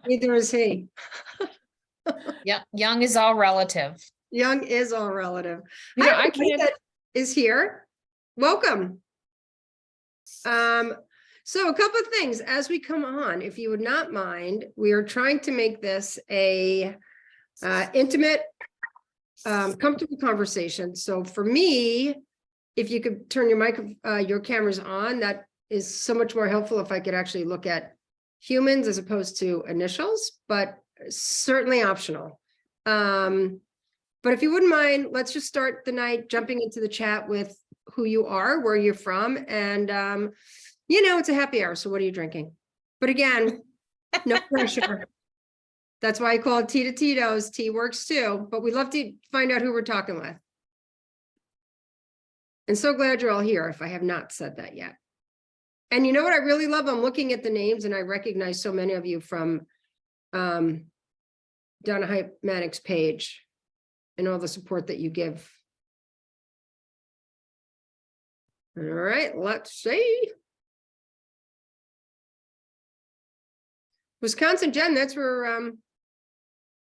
Neither is he. Yeah, young is all relative. Young is all relative. You know, Hi, I everybody can't. that is here. Welcome. So a couple of things as we come on, if you would not mind, we are trying to make this a intimate, comfortable conversation. So for me, if you could turn your cameras on, that is so much more helpful if I could actually look at humans as opposed to initials, but certainly optional. But if you wouldn't mind, let's just start the night jumping into the chat with who you are, where you're from, and it's a happy hour, so what are you drinking? But again, no pressure. That's why I call it Tea to Tito's. Tea works too, but we love to find out who we're talking with. And so glad you're all here, if I have not said that yet. And you know what I really love? I'm looking at the names and I recognize so many of you from Donna Hypemanic's page and all the support that you give. All right, let's see. Wisconsin Jen, that's where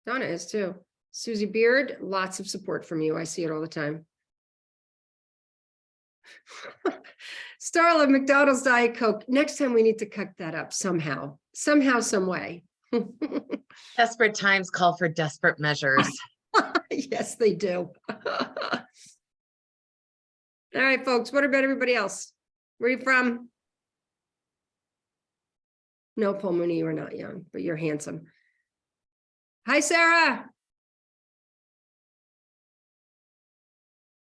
Donna is too. Susie Beard, lots of support from you. I see it all the time. Starla, McDonald's Diet Coke. Next time we need to cut that up somehow, some way. Desperate times call for desperate measures. Yes, they do. All right, folks, what about everybody else? Where are you from? No, Paul Mooney, you are not young, but you're handsome. Hi, Sarah.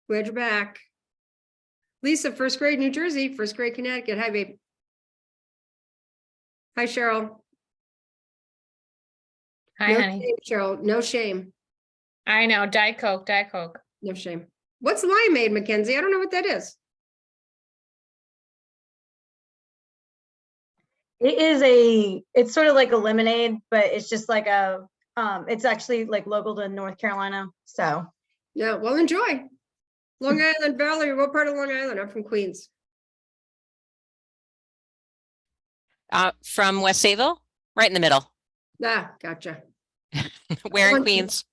Glad you're back. Lisa, first grade New Jersey, first grade Connecticut. Hi, babe. Hi, Cheryl. Hi, No honey. shame, Cheryl. No shame. I know. Diet Coke, Diet Coke. No shame. What's limeade, Mackenzie? I don't know what that is. It's sort of like a lemonade, but it's just like it's actually like local to North Carolina. So Yeah, well, enjoy. Long Island Valley, what part of Long Island? I'm from Queens. From West Sayville, right in the middle. Ah, gotcha. Where in Queens?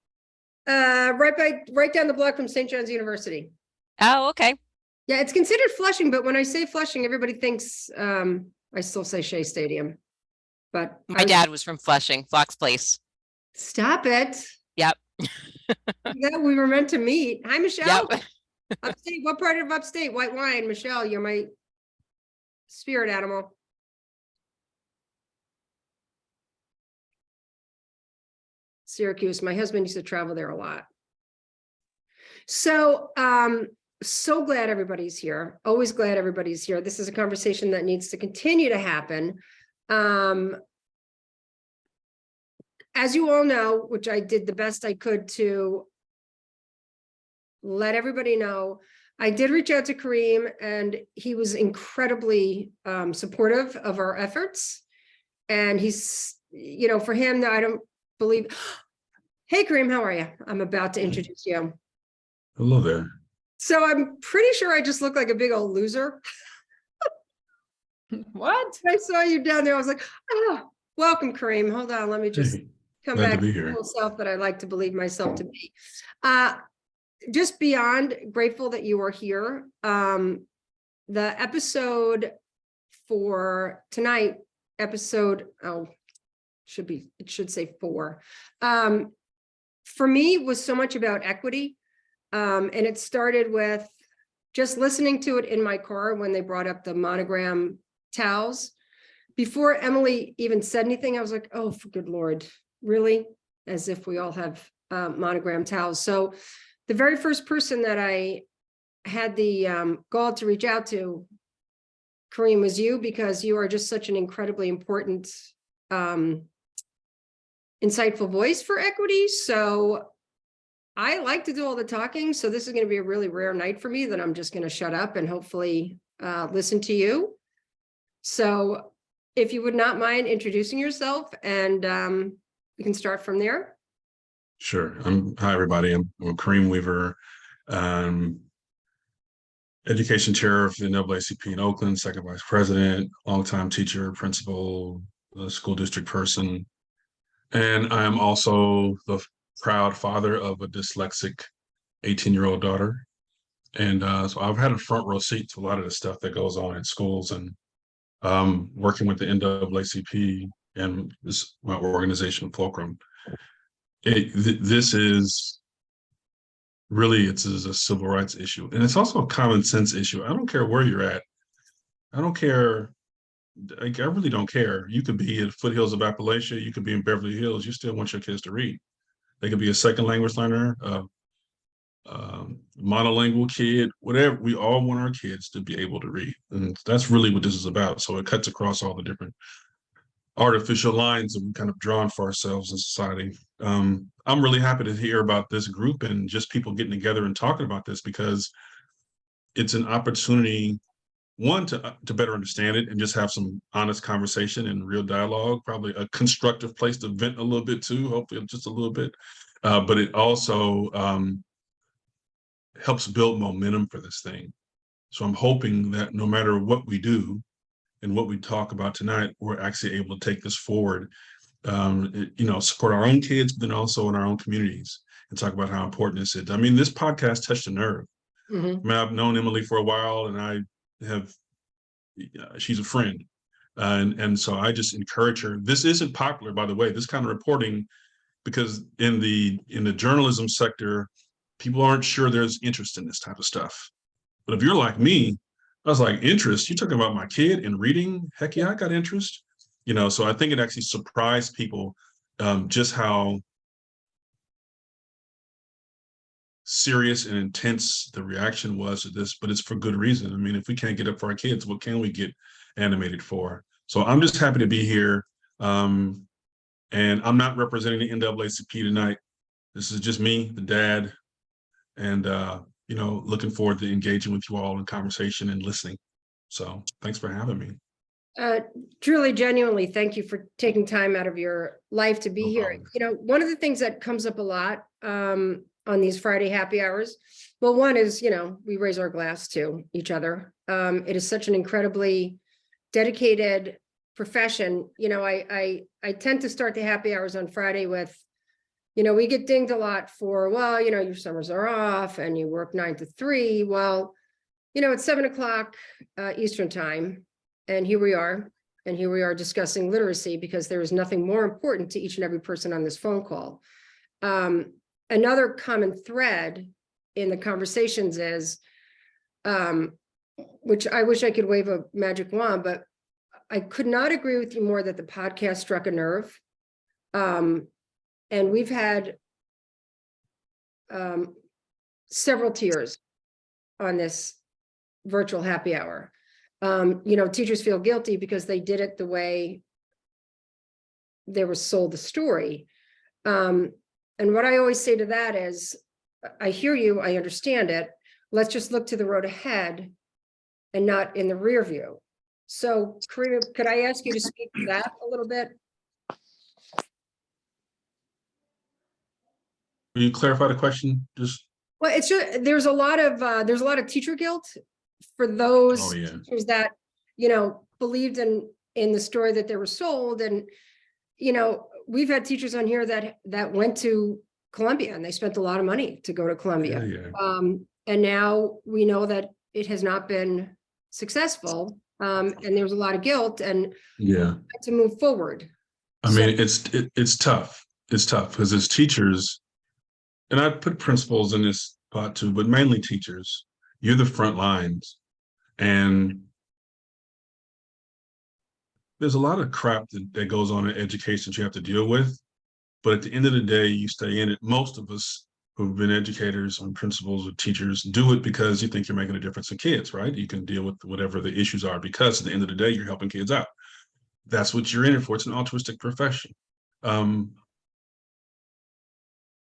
Right down the block from St. John's University. Oh, okay. Yeah, it's considered Flushing, but when I say Flushing, everybody thinks I still say Shea Stadium. But My dad was from Flushing, Fox Place. Stop it. Yep. Yeah, we were meant to meet. Hi, Michelle. Yep. Upstate, what part of upstate? White wine, Michelle, you're my spirit animal. Syracuse. My husband used to travel there a lot. So, so glad everybody's here. Always glad everybody's here. This is a conversation that needs to continue to happen. As you all know, which I did the best I could to let everybody know, I did reach out to Kareem and he was incredibly supportive of our efforts. And he's, for him, I don't believe. Hey, Kareem, how are you? I'm about to introduce you. Hello there. So I'm pretty sure I just look like a big old loser. What? I saw you down there. I was like, oh, welcome, Kareem. Hold on. Let me just Hey, come glad back to be to the here. full self that I like to believe myself to be. Just beyond grateful that you are here. The episode for tonight, it should say 4. For me was so much about equity. And it started with just listening to it in my car when they brought up the monogram towels. Before Emily even said anything, I was like, oh, for good Lord, really? As if we all have monogram towels. So the very first person that I had the gall to reach out to, Kareem, was you, because you are just such an incredibly important, insightful voice for equity. So I like to do all the talking. So this is going to be a really rare night for me that I'm just going to shut up and hopefully listen to you. So if you would not mind introducing yourself, and we can start from there. Sure. Hi, everybody. I'm Kareem Weaver, education chair of the NAACP in Oakland, second vice president, longtime teacher, principal, school district person. And I am also the proud father of a dyslexic 18-year-old daughter. And so I've had a front row seat to a lot of the stuff that goes on in schools, and working with the NAACP and my organization, Fulcrum. This is really, it's a civil rights issue. And it's also a common sense issue. I don't care where you're at. I don't care. I really don't care. You could be at foothills of Appalachia. You could be in Beverly Hills. You still want your kids to read. They could be a second language learner, monolingual kid, whatever. We all want our kids to be able to read. And that's really what this is about. So it cuts across all the different artificial lines that we've kind of drawn for ourselves in society. I'm really happy to hear about this group and just people getting together and talking about this, because it's an opportunity, one, to better understand it and just have some honest conversation and real dialogue, probably a constructive place to vent a little bit too, hopefully just a little bit. But it also helps build momentum for this thing. So I'm hoping that no matter what we do and what we talk about tonight, we're actually able to take this forward, support our own kids, but then also in our own communities, and talk about how important this is. I mean, this podcast touched a nerve. Mhm. I mean, I've known Emily for a while, and she's a friend. And so I just encourage her. This isn't popular, by the way, this kind of reporting, because in the journalism sector, people aren't sure there's interest in this type of stuff. But if you're like me, I was like, interest? You're talking about my kid in reading? Heck yeah, I got interest. So I think it actually surprised people just how serious and intense the reaction was to this, but it's for good reason. I mean, if we can't get up for our kids, what can we get animated for? So I'm just happy to be here. And I'm not representing the NAACP tonight. This is just me, the dad, and looking forward to engaging with you all in conversation and listening. So thanks for having me. Truly, genuinely, thank you for taking time out of your life to be No here. problem. One of the things that comes up a lot on these Friday happy hours, well, one is, we raise our glass to each other. It is such an incredibly dedicated profession. I tend to start the happy hours on Friday with, we get dinged a lot for, well, your summers are off and you work 9 to 3. Well, it's 7 o'clock Eastern time. And here we are discussing literacy, because there is nothing more important to each and every person on this phone call. Another common thread in the conversations is, which I wish I could wave a magic wand, but I could not agree with you more that the podcast struck a nerve. And we've had several tears on this virtual happy hour. Teachers feel guilty because they did it the way they were sold the story. And what I always say to that is, I hear you, I understand it. Let's just look to the road ahead and not in the rear view. So, Karina, could I ask you to speak to that a little bit? Will you clarify the question? Well, it's just, there's a lot of teacher guilt for those Oh, yeah. teachers that, believed in the story that they were sold. And, we've had teachers on here that went to Columbia and they spent a lot of money to go to Columbia. Yeah. And now we know that it has not been successful. And there's a lot of guilt and Yeah. to move forward. I mean, it's tough. It's tough because as teachers, and I put principals in this spot too, but mainly teachers, you're the front lines. And there's a lot of crap that goes on in education that you have to deal with. But at the end of the day, you stay in it. Most of us who've been educators and principals or teachers do it because you think you're making a difference in kids, right? You can deal with whatever the issues are because at the end of the day, you're helping kids out. That's what you're in it for. It's an altruistic profession.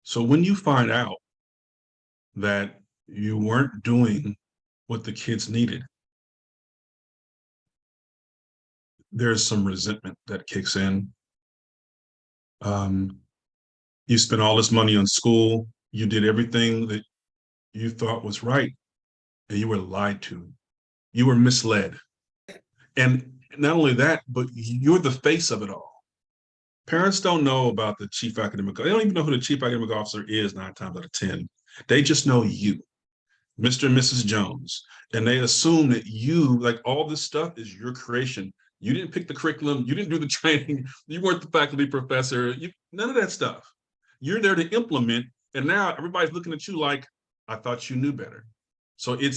So when you find out that you weren't doing what the kids needed, there's some resentment that kicks in. You spent all this money on school. You did everything that you thought was right, and you were lied to. You were misled. And not only that, but you're the face of it all. Parents don't know about the chief academic. They don't even know who the chief academic officer is 9 times out of 10. They just know you, Mr. and Mrs. Jones. And they assume that you, like all this stuff is your creation. You didn't pick the curriculum. You didn't do the training. You weren't the faculty professor. None of that stuff. You're there to implement. And now everybody's looking at you like, I thought you knew better. So it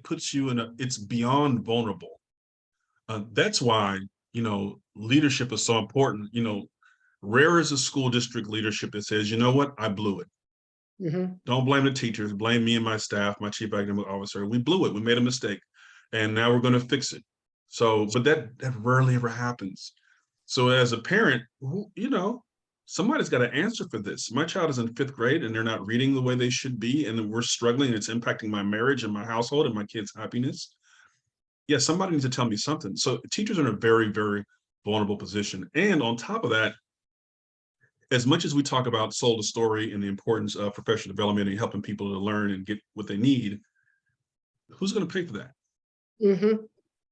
puts you in it's beyond vulnerable. That's why, leadership is so important. Rare is a school district leadership that says, you know what, I blew it. Don't blame the teachers, blame me and my staff, my chief academic officer. We blew it, we made a mistake, and now we're going to fix it. So, but that rarely ever happens. So as a parent, somebody's got to answer for this. My child is in 5th grade and they're not reading the way they should be, and we're struggling, and it's impacting my marriage and my household and my kids' happiness. Yeah, somebody needs to tell me something. So teachers are in a very, very vulnerable position. And on top of that, as much as we talk about soul to story and the importance of professional development and helping people to learn and get what they need, who's going to pay for that?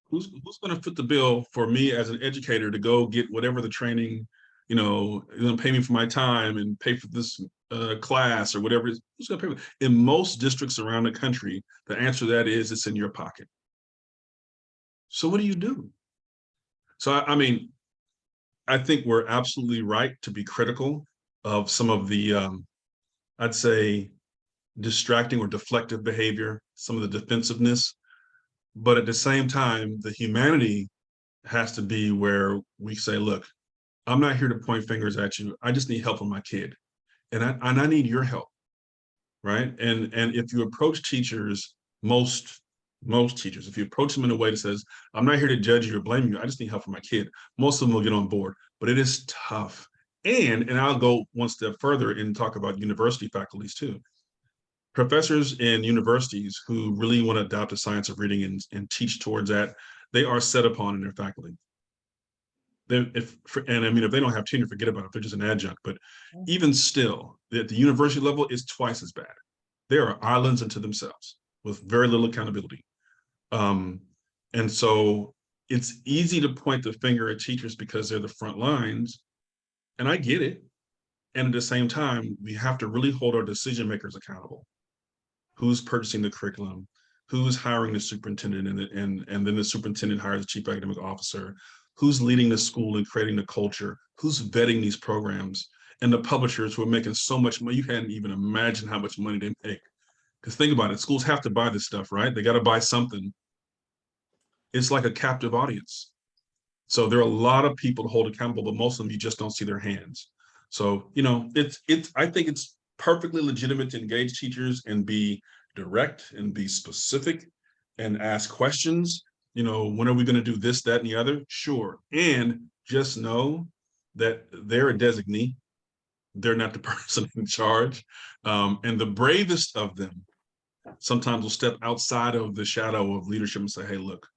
Who's going to foot the bill for me as an educator to go get whatever the training, pay me for my time and pay for this class or whatever it is? Who's going to pay for it? In most districts around the country, the answer to that is it's in your pocket. So what do you do? So, I think we're absolutely right to be critical of some of the, I'd say, distracting or deflective behavior, some of the defensiveness. But at the same time, the humanity has to be where we say, look, I'm not here to point fingers at you. I just need help with my kid. And I need your help, right? And if you approach teachers, most teachers, if you approach them in a way that says, I'm not here to judge you or blame you, I just need help for my kid, most of them will get on board. But it is tough. And I'll go one step further and talk about university faculties too. Professors in universities who really want to adopt the science of reading and teach towards that, they are set upon in their faculty. If they don't have tenure, forget about it, they're just an adjunct. But even still, at the university level, it's twice as bad. They are islands unto themselves with very little accountability. And so it's easy to point the finger at teachers because they're the front lines. And I get it. And at the same time, we have to really hold our decision makers accountable. Who's purchasing the curriculum? Who's hiring the superintendent? And then the superintendent hires the chief academic officer. Who's leading the school and creating the culture? Who's vetting these programs? And the publishers who are making so much money. You can't even imagine how much money they make. Because think about it, schools have to buy this stuff, right? They got to buy something. It's like a captive audience. So there are a lot of people to hold accountable, but most of them you just don't see their hands. So, I think it's perfectly legitimate to engage teachers and be direct and be specific and ask questions. When are we going to do this, that, and the other? Sure. And just know that they're a designee. They're not the person in charge. And the bravest of them sometimes will step outside of the shadow of leadership and say, hey, look,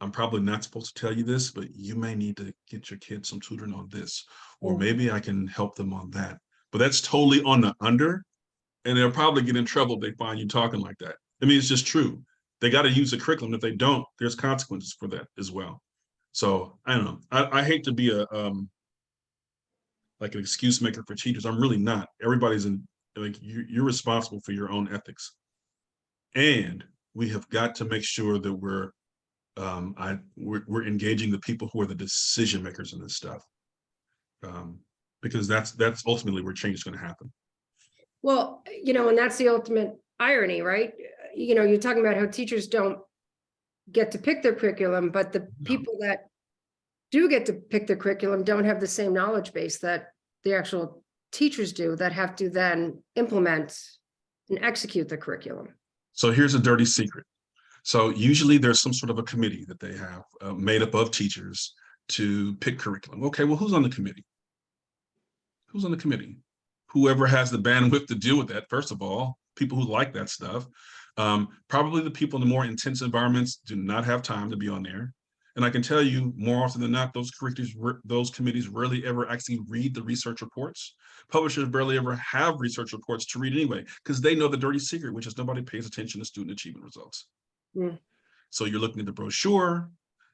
I'm probably not supposed to tell you this, but you may need to get your kids some tutoring on this, or maybe I can help them on that. But that's totally on the under, and they'll probably get in trouble if they find you talking like that. It's just true. They got to use the curriculum. If they don't, there's consequences for that as well. So I don't know. I hate to be like an excuse maker for teachers. I'm really not. Everybody's you're responsible for your own ethics. And we have got to make sure that we're engaging the people who are the decision makers in this stuff. Because that's ultimately where change is going to happen. Well, and that's the ultimate irony, right? You're talking about how teachers don't get to pick their curriculum, but the people that do get to pick their curriculum don't have the same knowledge base that the actual teachers do, that have to then implement and execute the curriculum. So here's a dirty secret. So usually there's some sort of a committee that they have made up of teachers to pick curriculum. Okay, well, who's on the committee? Who's on the committee? Whoever has the bandwidth to deal with that, first of all, people who like that stuff. Probably the people in the more intense environments do not have time to be on there. And I can tell you more often than not, those committees rarely ever actually read the research reports. Publishers barely ever have research reports to read anyway, because they know the dirty secret, which is nobody pays attention to student achievement results. So you're looking at the brochure,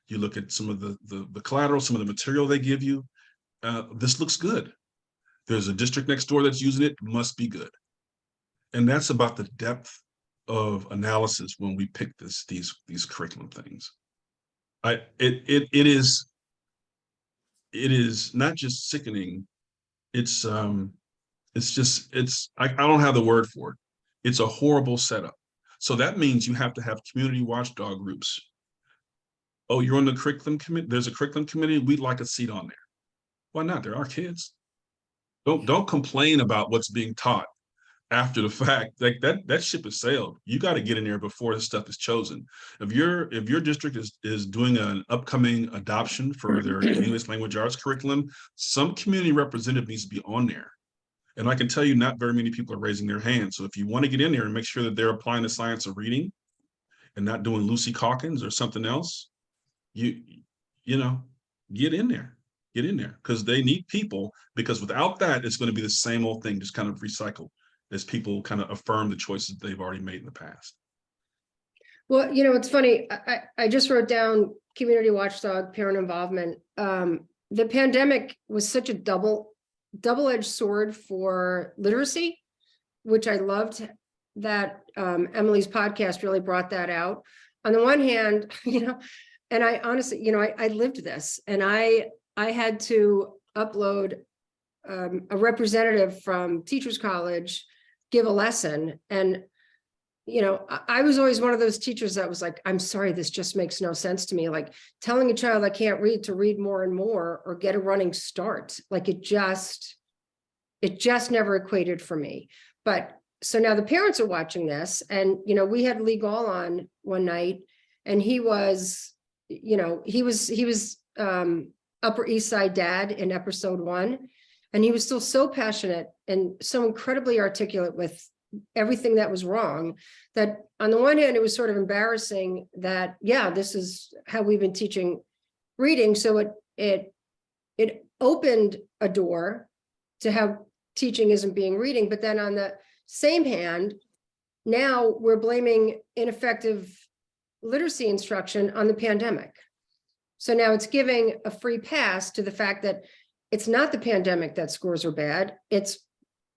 You look at some of the collateral, some of the material they give you. This looks good. There's a district next door that's using it, must be good. And that's about the depth of analysis when we pick these curriculum things. It is not just sickening. It's just, I don't have the word for it. It's a horrible setup. So that means you have to have community watchdog groups. Oh, you're on the curriculum committee. There's a curriculum committee. We'd like a seat on there. Why not? They're our kids. Don't complain about what's being taught after the fact. Like that ship has sailed. You got to get in there before this stuff is chosen. If your district is doing an upcoming adoption for their English language arts curriculum, some community representative needs to be on there. And I can tell you, not very many people are raising their hands. So if you want to get in there and make sure that they're applying the science of reading and not doing Lucy Calkins or something else, you know, get in there. Get in there, because they need people, because without that, it's going to be the same old thing, just kind of recycled as people kind of affirm the choices they've already made in the past. Well, you know, it's funny. I just wrote down community watchdog, parent involvement. The pandemic was such a double-edged sword for literacy, which I loved that Emily's podcast really brought that out. On the one hand, you know, and I honestly, you know, I lived this, and I had to upload a representative from Teachers College, give a lesson. And, you know, I was always one of those teachers that was like, I'm sorry, this just makes no sense to me. Like telling a child I can't read to read more and more or get a running start. Like it just never equated for me. But so now the parents are watching this, and, you know, we had Lee Gall on one night, and he was, you know, he was Upper East Side dad in episode 1. And he was still so passionate and so incredibly articulate with everything that was wrong, that on the one hand, it was sort of embarrassing that, yeah, this is how we've been teaching reading. So it opened a door to how teaching isn't being reading. But then on the same hand, now we're blaming ineffective literacy instruction on the pandemic. So now it's giving a free pass to the fact that it's not the pandemic that scores are bad. It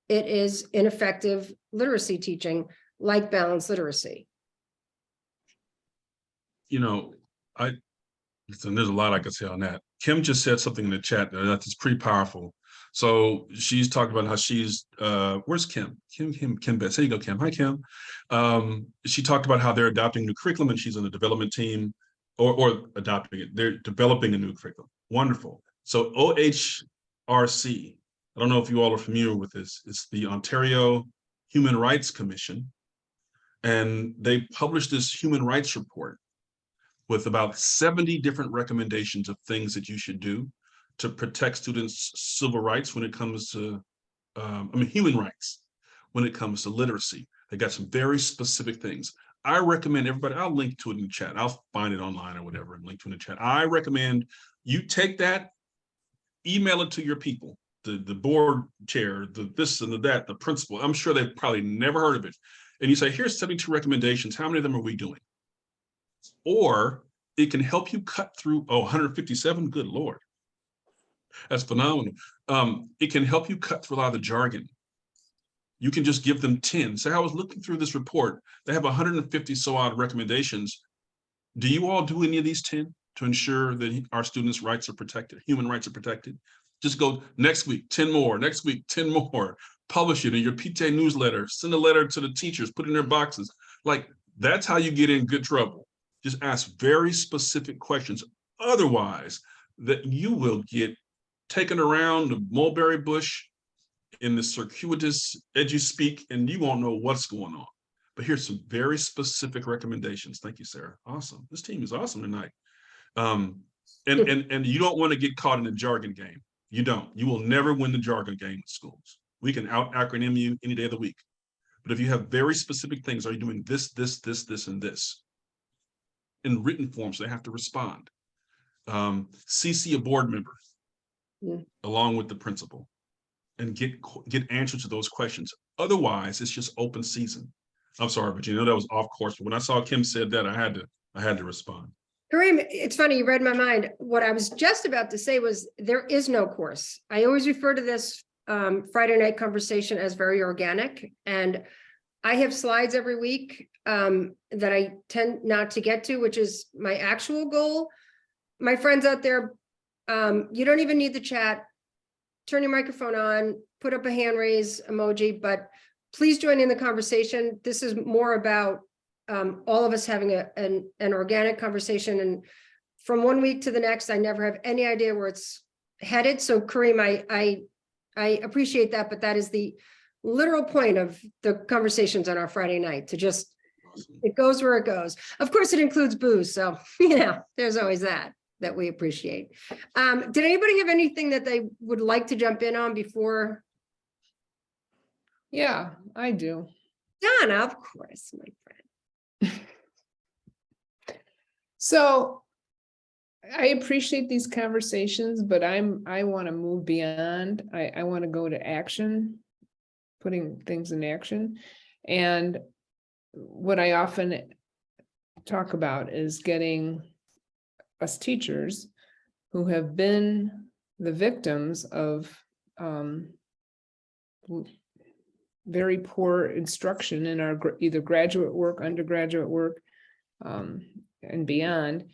is ineffective literacy teaching, like balanced literacy. You know, listen, there's a lot I could say on that. Kim just said something in the chat that's pretty powerful. So she's talking about how she's, where's Kim? Kim Betts. There you go, Kim. Hi, Kim. She talked about how they're adopting new curriculum, and she's on the development team. Or adopting it. They're developing a new curriculum. Wonderful. So OHRC, I don't know if you all are familiar with this. It's the Ontario Human Rights Commission. And they published this human rights report with about 70 different recommendations of things that you should do to protect students' civil rights when it comes to, human rights, when it comes to literacy. They got some very specific things. I recommend everybody, I'll link to it in the chat. I'll find it online or whatever and link to it in the chat. I recommend you take that, email it to your people, the board chair, the this and the that, the principal. I'm sure they've probably never heard of it. And you say, here's 72 recommendations. How many of them are we doing? Or it can help you cut through, 157, good Lord. That's phenomenal. It can help you cut through a lot of the jargon. You can just give them 10. Say, I was looking through this report. They have 150 so odd recommendations. Do you all do any of these 10 to ensure that our students' rights are protected, human rights are protected? Just go next week, 10 more, next week, 10 more. Publish it in your PTA newsletter, send a letter to the teachers, put it in their boxes. Like, that's how you get in good trouble. Just ask very specific questions. Otherwise, that you will get taken around the mulberry bush in the circuitous edu-speak, and you won't know what's going on. But here's some very specific recommendations. Thank you, Sarah. Awesome. This team is awesome tonight. And you don't want to get caught in the jargon game. You don't. You will never win the jargon game in schools. We can out-acronym you any day of the week. But if you have very specific things, are you doing this, this, this, this, and this? In written form, so they have to respond. CC a board member along with the principal and get answers to those questions. Otherwise, it's just open season. I'm sorry, but you know that was off course. But when I saw Kim said that, I had to respond. Kareem, it's funny, you read my mind. What I was just about to say was there is no course. I always refer to this Friday night conversation as very organic. And I have slides every week that I tend not to get to, which is my actual goal. My friends out there, you don't even need the chat. Turn your microphone on, put up a hand raise emoji, but please join in the conversation. This is more about all of us having an organic conversation, and from one week to the next, I never have any idea where it's headed. So Kareem, I appreciate that, but that is the literal point of the conversations on our Friday night, to just, it goes where it goes. Of course, it includes booze. So, there's always that we appreciate. Did anybody have anything that they would like to jump in on before? Yeah, I do. Donna, of course, my friend. So I appreciate these conversations, but I want to move beyond. I want to go to action, putting things in action. And what I often talk about is getting us teachers who have been the victims of very poor instruction in our either graduate work, undergraduate work, and beyond.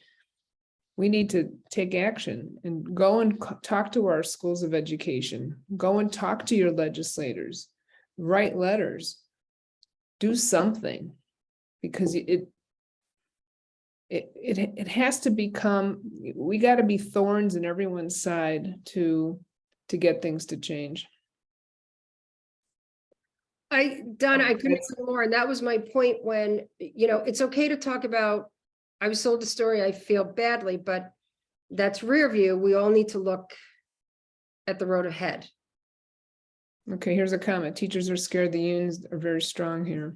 We need to take action and go and talk to our schools of education, go and talk to your legislators, write letters, do something, because it has to become, we got to be thorns in everyone's side to get things to change. Donna, I couldn't say more. And that was my point when, it's okay to talk about, I was sold a story, I feel badly, but that's rear view. We all need to look at the road ahead. Okay, here's a comment. Teachers are scared. The unions are very strong here.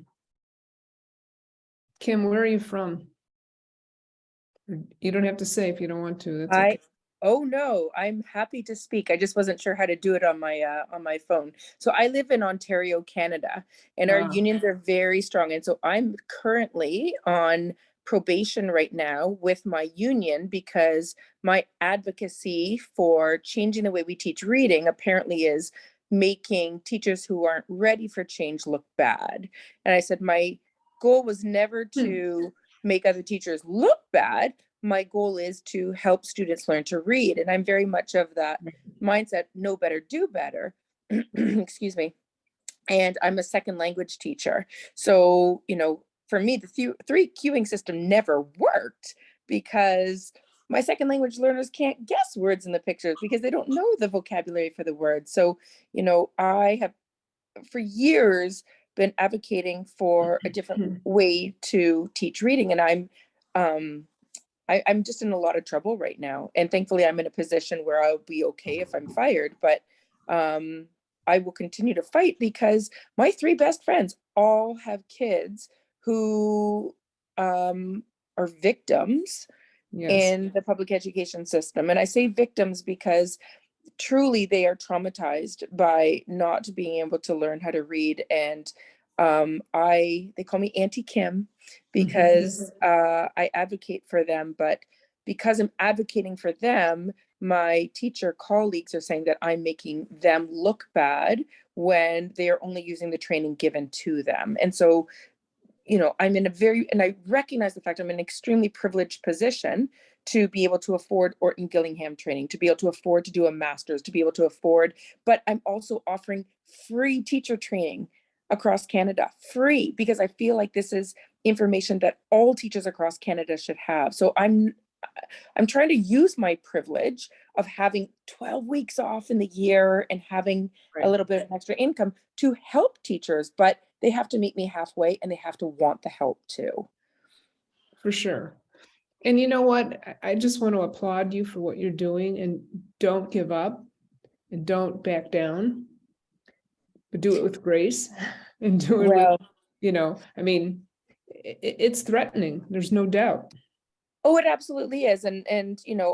Kim, where are you from? You don't have to say if you don't want to. That's okay. Oh no, I'm happy to speak. I just wasn't sure how to do it on my phone. So I live in Ontario, Canada, and our unions are very strong. And so I'm currently on probation right now with my union because my advocacy for changing the way we teach reading apparently is making teachers who aren't ready for change look bad. And I said, my goal was never to make other teachers look bad. My goal is to help students learn to read. And I'm very much of that mindset, know better, do better. Excuse me. And I'm a second language teacher. So, for me, the three cueing system never worked because my second language learners can't guess words in the pictures because they don't know the vocabulary for the words. So, I have for years been advocating for a different way to teach reading. And I'm just in a lot of trouble right now. And thankfully I'm in a position where I'll be okay if I'm fired, but I will continue to fight because my three best friends all have kids who are victims in the public education system. And I say victims because truly they are traumatized by not being able to learn how to read. And they call me Auntie Kim because I advocate for them, but because I'm advocating for them, my teacher colleagues are saying that I'm making them look bad when they are only using the training given to them. And so, I'm in and I recognize the fact I'm in an extremely privileged position to be able to afford Orton Gillingham training, to be able to afford to do a master's, to be able to afford, but I'm also offering free teacher training across Canada, free, because I feel like this is information that all teachers across Canada should have. So I'm trying to use my privilege of having 12 weeks off in the year and having a little bit of extra income to help teachers, but they have to meet me halfway and they have to want the help too. For sure. And you know what? I just want to applaud you for what you're doing, and don't give up and don't back down, but do it with grace and do it with, it's threatening. There's no doubt. Oh, it absolutely is. And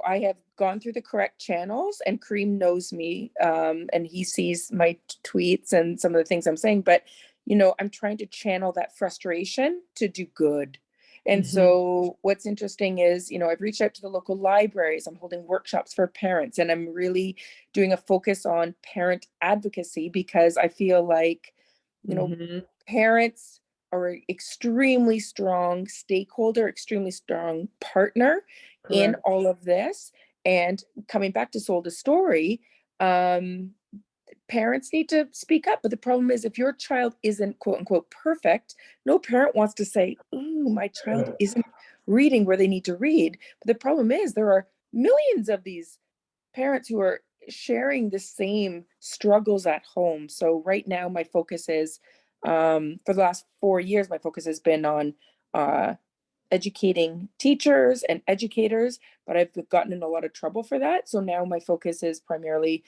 I have gone through the correct channels, and Kareem knows me, and he sees my tweets and some of the things I'm saying, but I'm trying to channel that frustration to do good. And Mhm. so what's interesting is, I've reached out to the local libraries. I'm holding workshops for parents, and I'm really doing a focus on parent advocacy because I feel like, Mhm. parents are an extremely strong stakeholder, extremely strong partner in Correct. all of this. And coming back to Sold a Story, parents need to speak up. But the problem is, if your child isn't quote unquote perfect, no parent wants to say, "Ooh, my child isn't reading where they need to read." But the problem is, there are millions of these parents who are sharing the same struggles at home. So right now, my focus is, for the last 4 years, my focus has been on educating teachers and educators, but I've gotten in a lot of trouble for that. So now my focus is primarily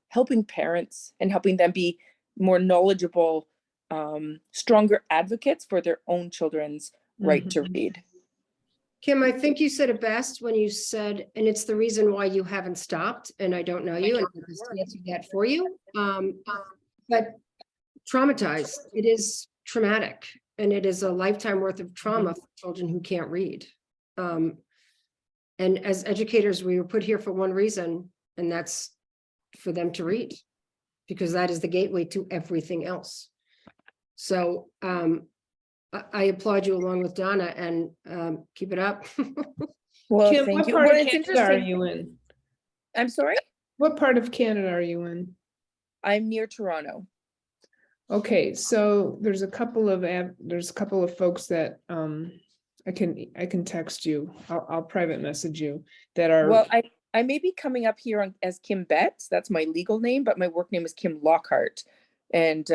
helping parents and helping them be more knowledgeable, stronger advocates for their own children's right to Mhm. read. Kim, I think you said it best when you said, and it's the reason why you haven't stopped, and I don't know you, and I just answered that for you. But traumatized, it is traumatic, and it is a lifetime worth of trauma for children who can't read. And as educators, we were put here for one reason, and that's for them to read, because that is the gateway to everything else. So I applaud you along with Donna, and keep it up. Well, Kim, thank what you. part Well, of it's Canada are interesting. you in? I'm sorry? What part of Canada are you in? I'm near Toronto. Okay, so there's a couple of folks that I can text you. I'll private message you that are. Well, I may be coming up here as Kim Betts. That's my legal name, but my work name is Kim Lockhart. And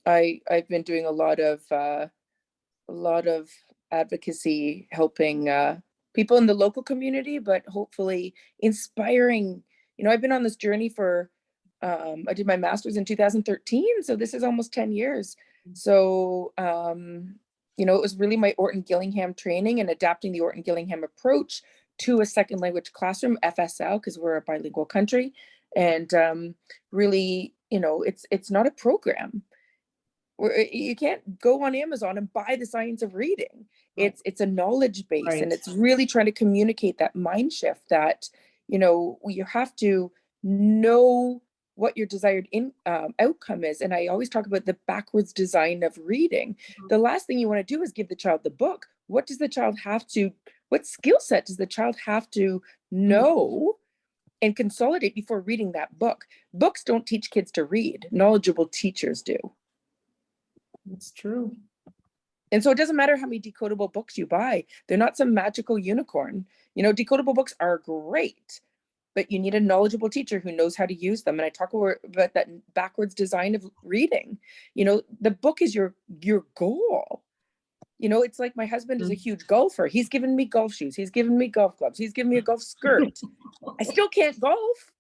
I've been doing a lot of advocacy, helping people in the local community, but hopefully inspiring. I've been on this journey for I did my master's in 2013, so this is almost 10 years. So it was really my Orton Gillingham training and adapting the Orton Gillingham approach to a second language classroom, FSL, because we're a bilingual country. And really, it's not a program. You can't go on Amazon and buy the Science of Reading. It's a knowledge base, and Right. it's really trying to communicate that mind shift that you have to know what your desired outcome is. And I always talk about the backwards design of reading. The last thing you want to do is give the child the book. What skill set does the child have to know and consolidate before reading that book? Books don't teach kids to read. Knowledgeable teachers do. That's true. And so it doesn't matter how many decodable books you buy. They're not some magical unicorn. Decodable books are great, but you need a knowledgeable teacher who knows how to use them. And I talk about that backwards design of reading. The book is your goal. It's like my husband is a huge golfer. He's given me golf shoes. He's given me golf clubs. He's given me a golf skirt. I still can't golf.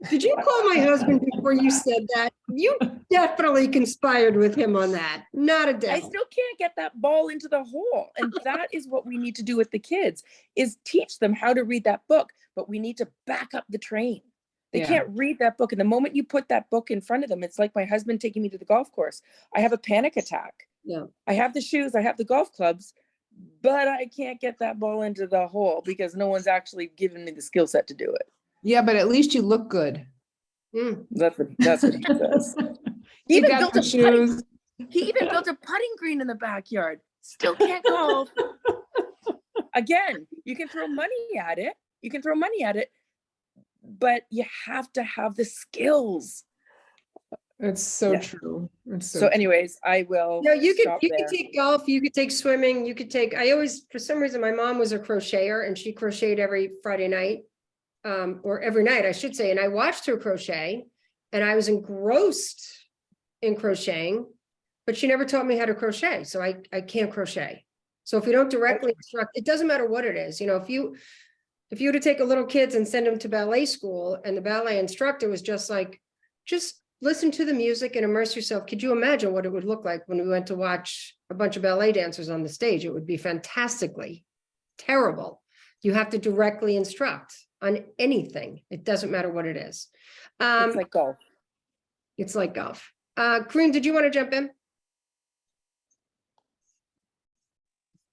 Did you call my husband before you said that? You definitely conspired with him on that. Not a I doubt. still can't get that ball into the hole. And that is what we need to do with the kids, is teach them how to read that book, but we need to back up the train. They Yeah. can't read that book. And the moment you put that book in front of them, it's like my husband taking me to the golf course. I have a panic attack. Yeah. I have the shoes, I have the golf clubs, but I can't get that ball into the hole because no one's actually given me the skill set to do it. Yeah, but at least you look good. Mm. That's what he says. He You even got built the a putting, shoes. he even built a putting green in the backyard. Still can't golf. Again, you can throw money at it. But you have to have the skills. It's so Yeah. true. It's So so true. anyways, I will No, you could stop there. take golf, you could take swimming, you could take, for some reason, my mom was a crocheter and she crocheted every Friday night. Or every night, I should say, and I watched her crochet and I was engrossed in crocheting, but she never taught me how to crochet. So I can't crochet. So if you don't directly instruct, it doesn't matter what it is, if you were to take a little kids and send them to ballet school and the ballet instructor was just listen to the music and immerse yourself. Could you imagine what it would look like when we went to watch a bunch of ballet dancers on the stage? It would be fantastically terrible. You have to directly instruct on anything. It doesn't matter what it is. It's like golf. It's like golf. Kareem, did you want to jump in?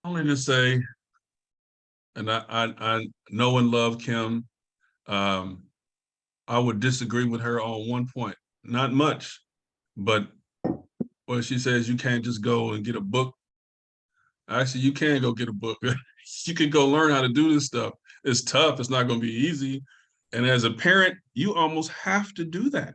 Only to say, and I know and love Kim. I would disagree with her on one point, not much, but when she says you can't just go and get a book. Actually, you can go get a book. You can go learn how to do this stuff. It's tough. It's not going to be easy. And as a parent, you almost have to do that.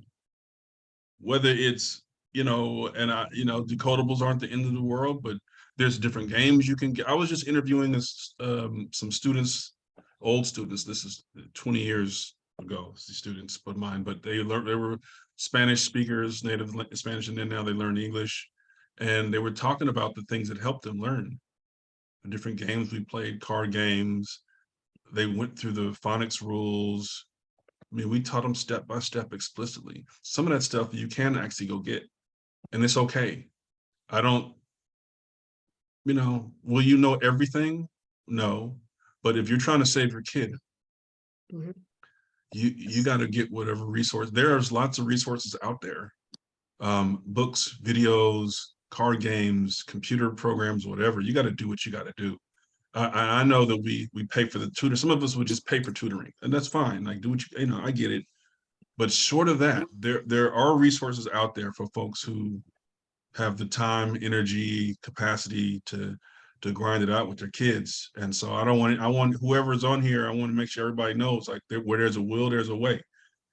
Whether it's, decodables aren't the end of the world, but there's different games you can get. I was just interviewing some students, old students. This is 20 years ago, students, but mine, but they were Spanish speakers, native Spanish, and then now they learn English. And they were talking about the things that helped them learn. The different games we played, card games. They went through the phonics rules. I mean, we taught them step by step explicitly. Some of that stuff you can actually go get, and it's okay. I don't, will you know everything? No. But if you're trying to save your kid, Mhm. you got to get whatever resource. There's lots of resources out there. Books, videos, card games, computer programs, whatever. You got to do what you got to do. I know that we pay for the tutor. Some of us would just pay for tutoring, and that's fine. Like, do what I get it. But short of that, there are resources out there for folks who have the time, energy, capacity to grind it out with their kids. And so I want whoever's on here, I want to make sure everybody knows, like, where there's a will, there's a way.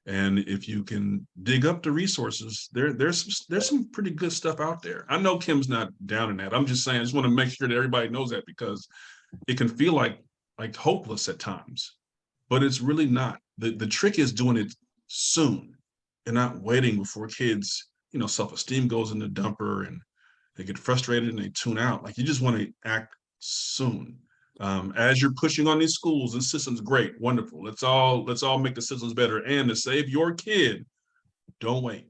And if you can dig up the resources, there's some pretty good stuff out there. I know Kim's not down in that. I'm just saying, I just want to make sure that everybody knows that, because it can feel like hopeless at times, but it's really not. The trick is doing it soon and not waiting before kids, self-esteem goes in the dumper and they get frustrated and they tune out. Like, you just want to act soon. As you're pushing on these schools and systems, great, wonderful. Let's all make the systems better. And to save your kid, don't wait.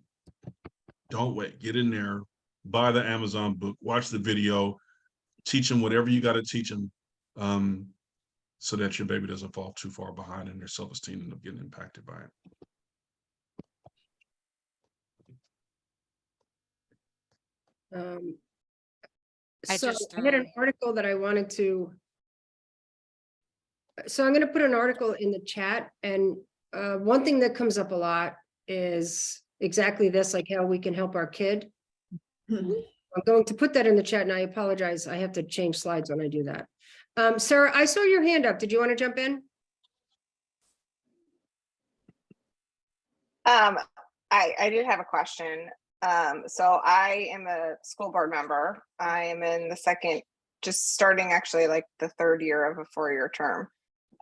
Don't wait. Get in there, buy the Amazon book, watch the video, teach them whatever you got to teach them, so that your baby doesn't fall too far behind and their self-esteem end up getting impacted by it. I So just, I had an article that I wanted to. So I'm going to put an article in the chat, and one thing that comes up a lot is exactly this, like how we can help our kid. I'm going to put that in the chat, and I apologize. I have to change slides when I do that. Sarah, I saw your hand up. Did you want to jump in? I did have a question. So I am a school board member. I am in the second, just starting actually like the third year of a 4-year term.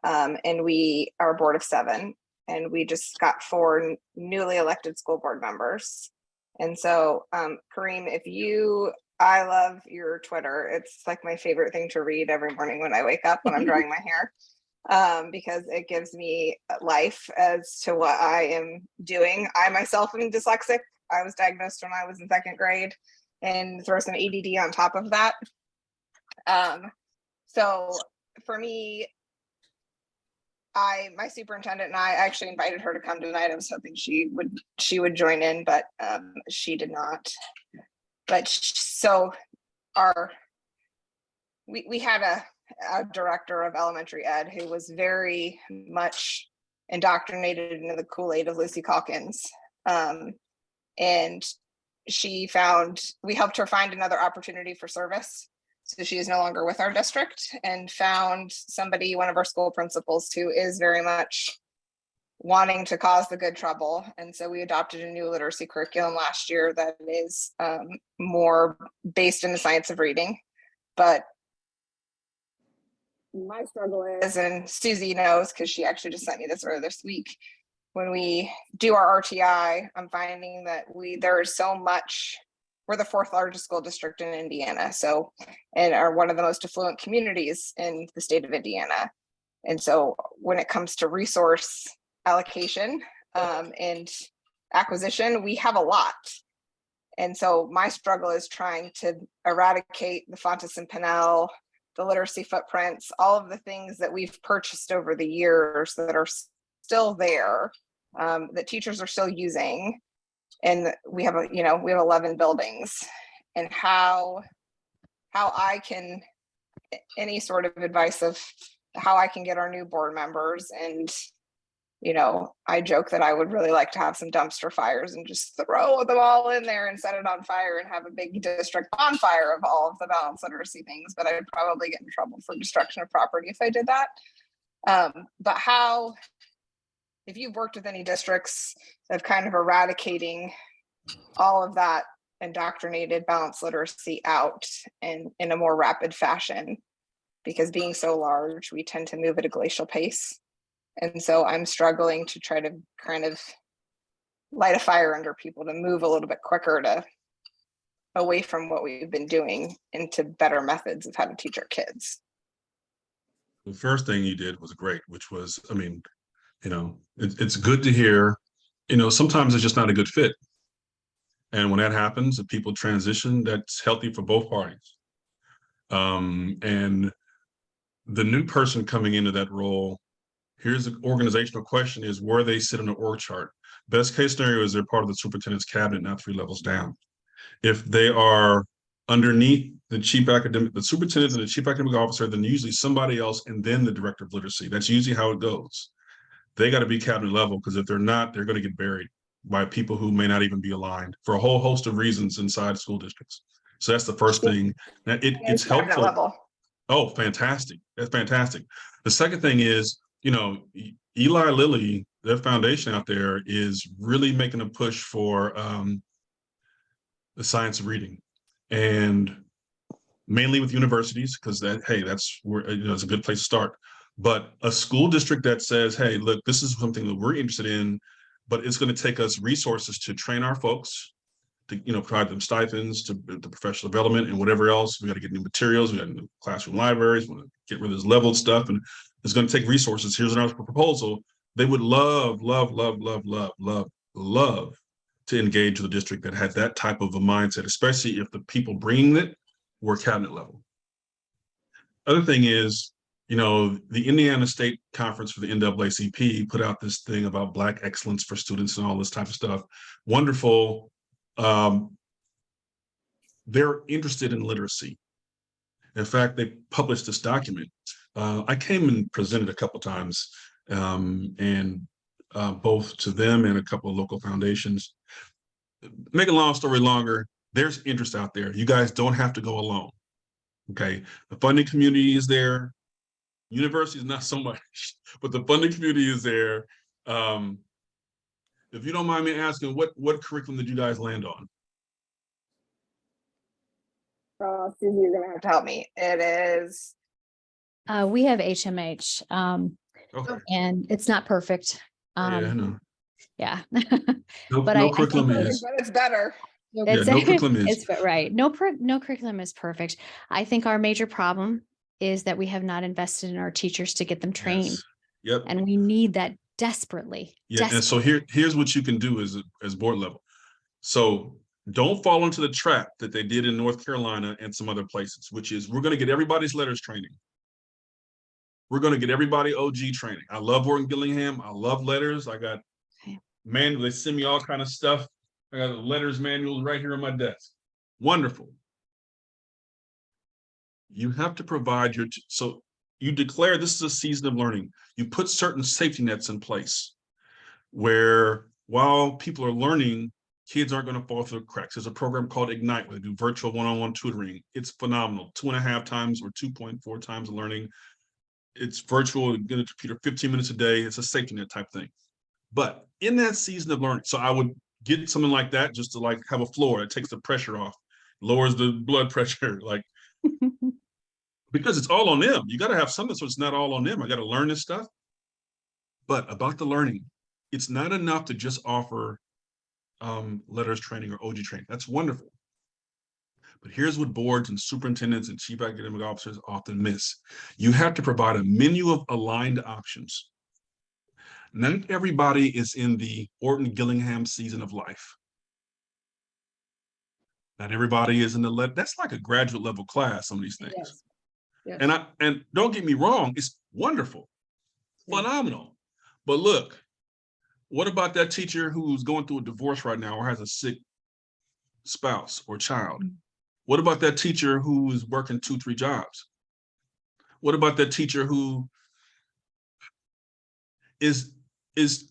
And we are a board of 7, and we just got 4 newly elected school board members. And so, Kareem, I love your Twitter. It's like my favorite thing to read every morning when I wake up, when I'm drying my hair. Because it gives me life as to what I am doing. I myself am dyslexic. I was diagnosed when I was in 2nd grade, and throw some ADD on top of that. So for me, my superintendent and I actually invited her to come tonight. I was hoping she would join in, but she did not. But so we had a director of elementary ed who was very much indoctrinated into the Kool-Aid of Lucy Calkins. And we helped her find another opportunity for service. So she is no longer with our district, and found somebody, one of our school principals, who is very much wanting to cause the good trouble. And so we adopted a new literacy curriculum last year that is more based in the science of reading. But my struggle is, and Susie knows because she actually just sent me this earlier this week, when we do our RTI, I'm finding that there is so much. We're the 4th largest school district in Indiana, and are one of the most affluent communities in the state of Indiana. And so when it comes to resource allocation and acquisition, we have a lot. And so my struggle is trying to eradicate the Fontes and Pinnell, the literacy footprints, all of the things that we've purchased over the years that are still there, that teachers are still using. And we have 11 buildings, and how I can any sort of advice of how I can get our new board members. And, you know, I joke that I would really like to have some dumpster fires and just throw them all in there and set it on fire and have a big district bonfire of all of the balanced literacy things, but I'd probably get in trouble for destruction of property if I did that. But how, if you've worked with any districts of kind of eradicating all of that indoctrinated balanced literacy out in a more rapid fashion, because being so large, we tend to move at a glacial pace. And so I'm struggling to try to kind of light a fire under people to move a little bit quicker to away from what we've been doing into better methods of how to teach our kids. The first thing you did was great, which was, I mean, you know, it's good to hear, you know, sometimes it's just not a good fit. And when that happens, if people transition, that's healthy for both parties. And the new person coming into that role, here's the organizational question is where they sit on the org chart. Best case scenario is they're part of the superintendent's cabinet, not 3 levels down. If they are underneath the superintendent and the chief academic officer, then usually somebody else and then the director of literacy. That's usually how it goes. They got to be cabinet level, because if they're not, they're going to get buried by people who may not even be aligned for a whole host of reasons inside school districts. So that's the first thing. It's helpful. Level. Oh, fantastic. That's fantastic. The second thing is, you know, Eli Lilly, their foundation out there is really making a push for the science of reading, and mainly with universities, because that's where, you know, it's a good place to start. But a school district that says, hey, look, this is something that we're interested in, but it's going to take us resources to train our folks, to, you know, provide them stipends, to the professional development and whatever else. We got to get new materials, we got new classroom libraries, we want to get rid of this leveled stuff, and it's going to take resources. Here's another proposal. They would love to engage with a district that had that type of a mindset, especially if the people bringing it were cabinet level. Other thing is, you know, the Indiana State Conference for the NAACP put out this thing about Black excellence for students and all this type of stuff. Wonderful. They're interested in literacy. In fact, they published this document. I came and presented a couple times, and both to them and a couple of local foundations. Make a long story longer, there's interest out there. You guys don't have to go alone. Okay, the funding community is there. Universities not so much, but the funding community is there. If you don't mind me asking, what curriculum did you guys land on? Susie, you're gonna have to help me. It is. We have HMH, Okay. and it's not perfect. Yeah, I know. Yeah. No, But no I curriculum think is. But it's better. Yeah, no curriculum is. It's right. No curriculum is perfect. I think our major problem is that we have not invested in our teachers to get them trained. Yes. Yep. And we need that desperately. Yeah, and so here's what you can do as board level. So don't fall into the trap that they did in North Carolina and some other places, which is we're going to get everybody's letters training. We're going to get everybody OG training. I love working Gillingham. I love letters. I got manuals. They send me all kind of stuff. I got letters manuals right here on my desk. Wonderful. You have to provide so you declare this is a season of learning. You put certain safety nets in place where while people are learning, kids aren't going to fall through the cracks. There's a program called Ignite where they do virtual one-on-one tutoring. It's phenomenal. 2.5 times or 2.4 times of learning. It's virtual, get a computer 15 minutes a day. It's a safety net type thing. But in that season of learning, so I would get something like that just to like have a floor. It takes the pressure off, lowers the blood pressure, like, because it's all on them. You got to have something so it's not all on them. I got to learn this stuff. But about the learning, it's not enough to just offer letters training or OG training. That's wonderful. But here's what boards and superintendents and chief academic officers often miss. You have to provide a menu of aligned options. Not everybody is in the Orton Gillingham season of life. Not everybody is in that's like a graduate level class, some of these things. Yes. Yes. And don't get me wrong, it's wonderful, phenomenal. But look, what about that teacher who's going through a divorce right now or has a sick spouse or child? What about that teacher who's working 2-3 jobs? What about that teacher who is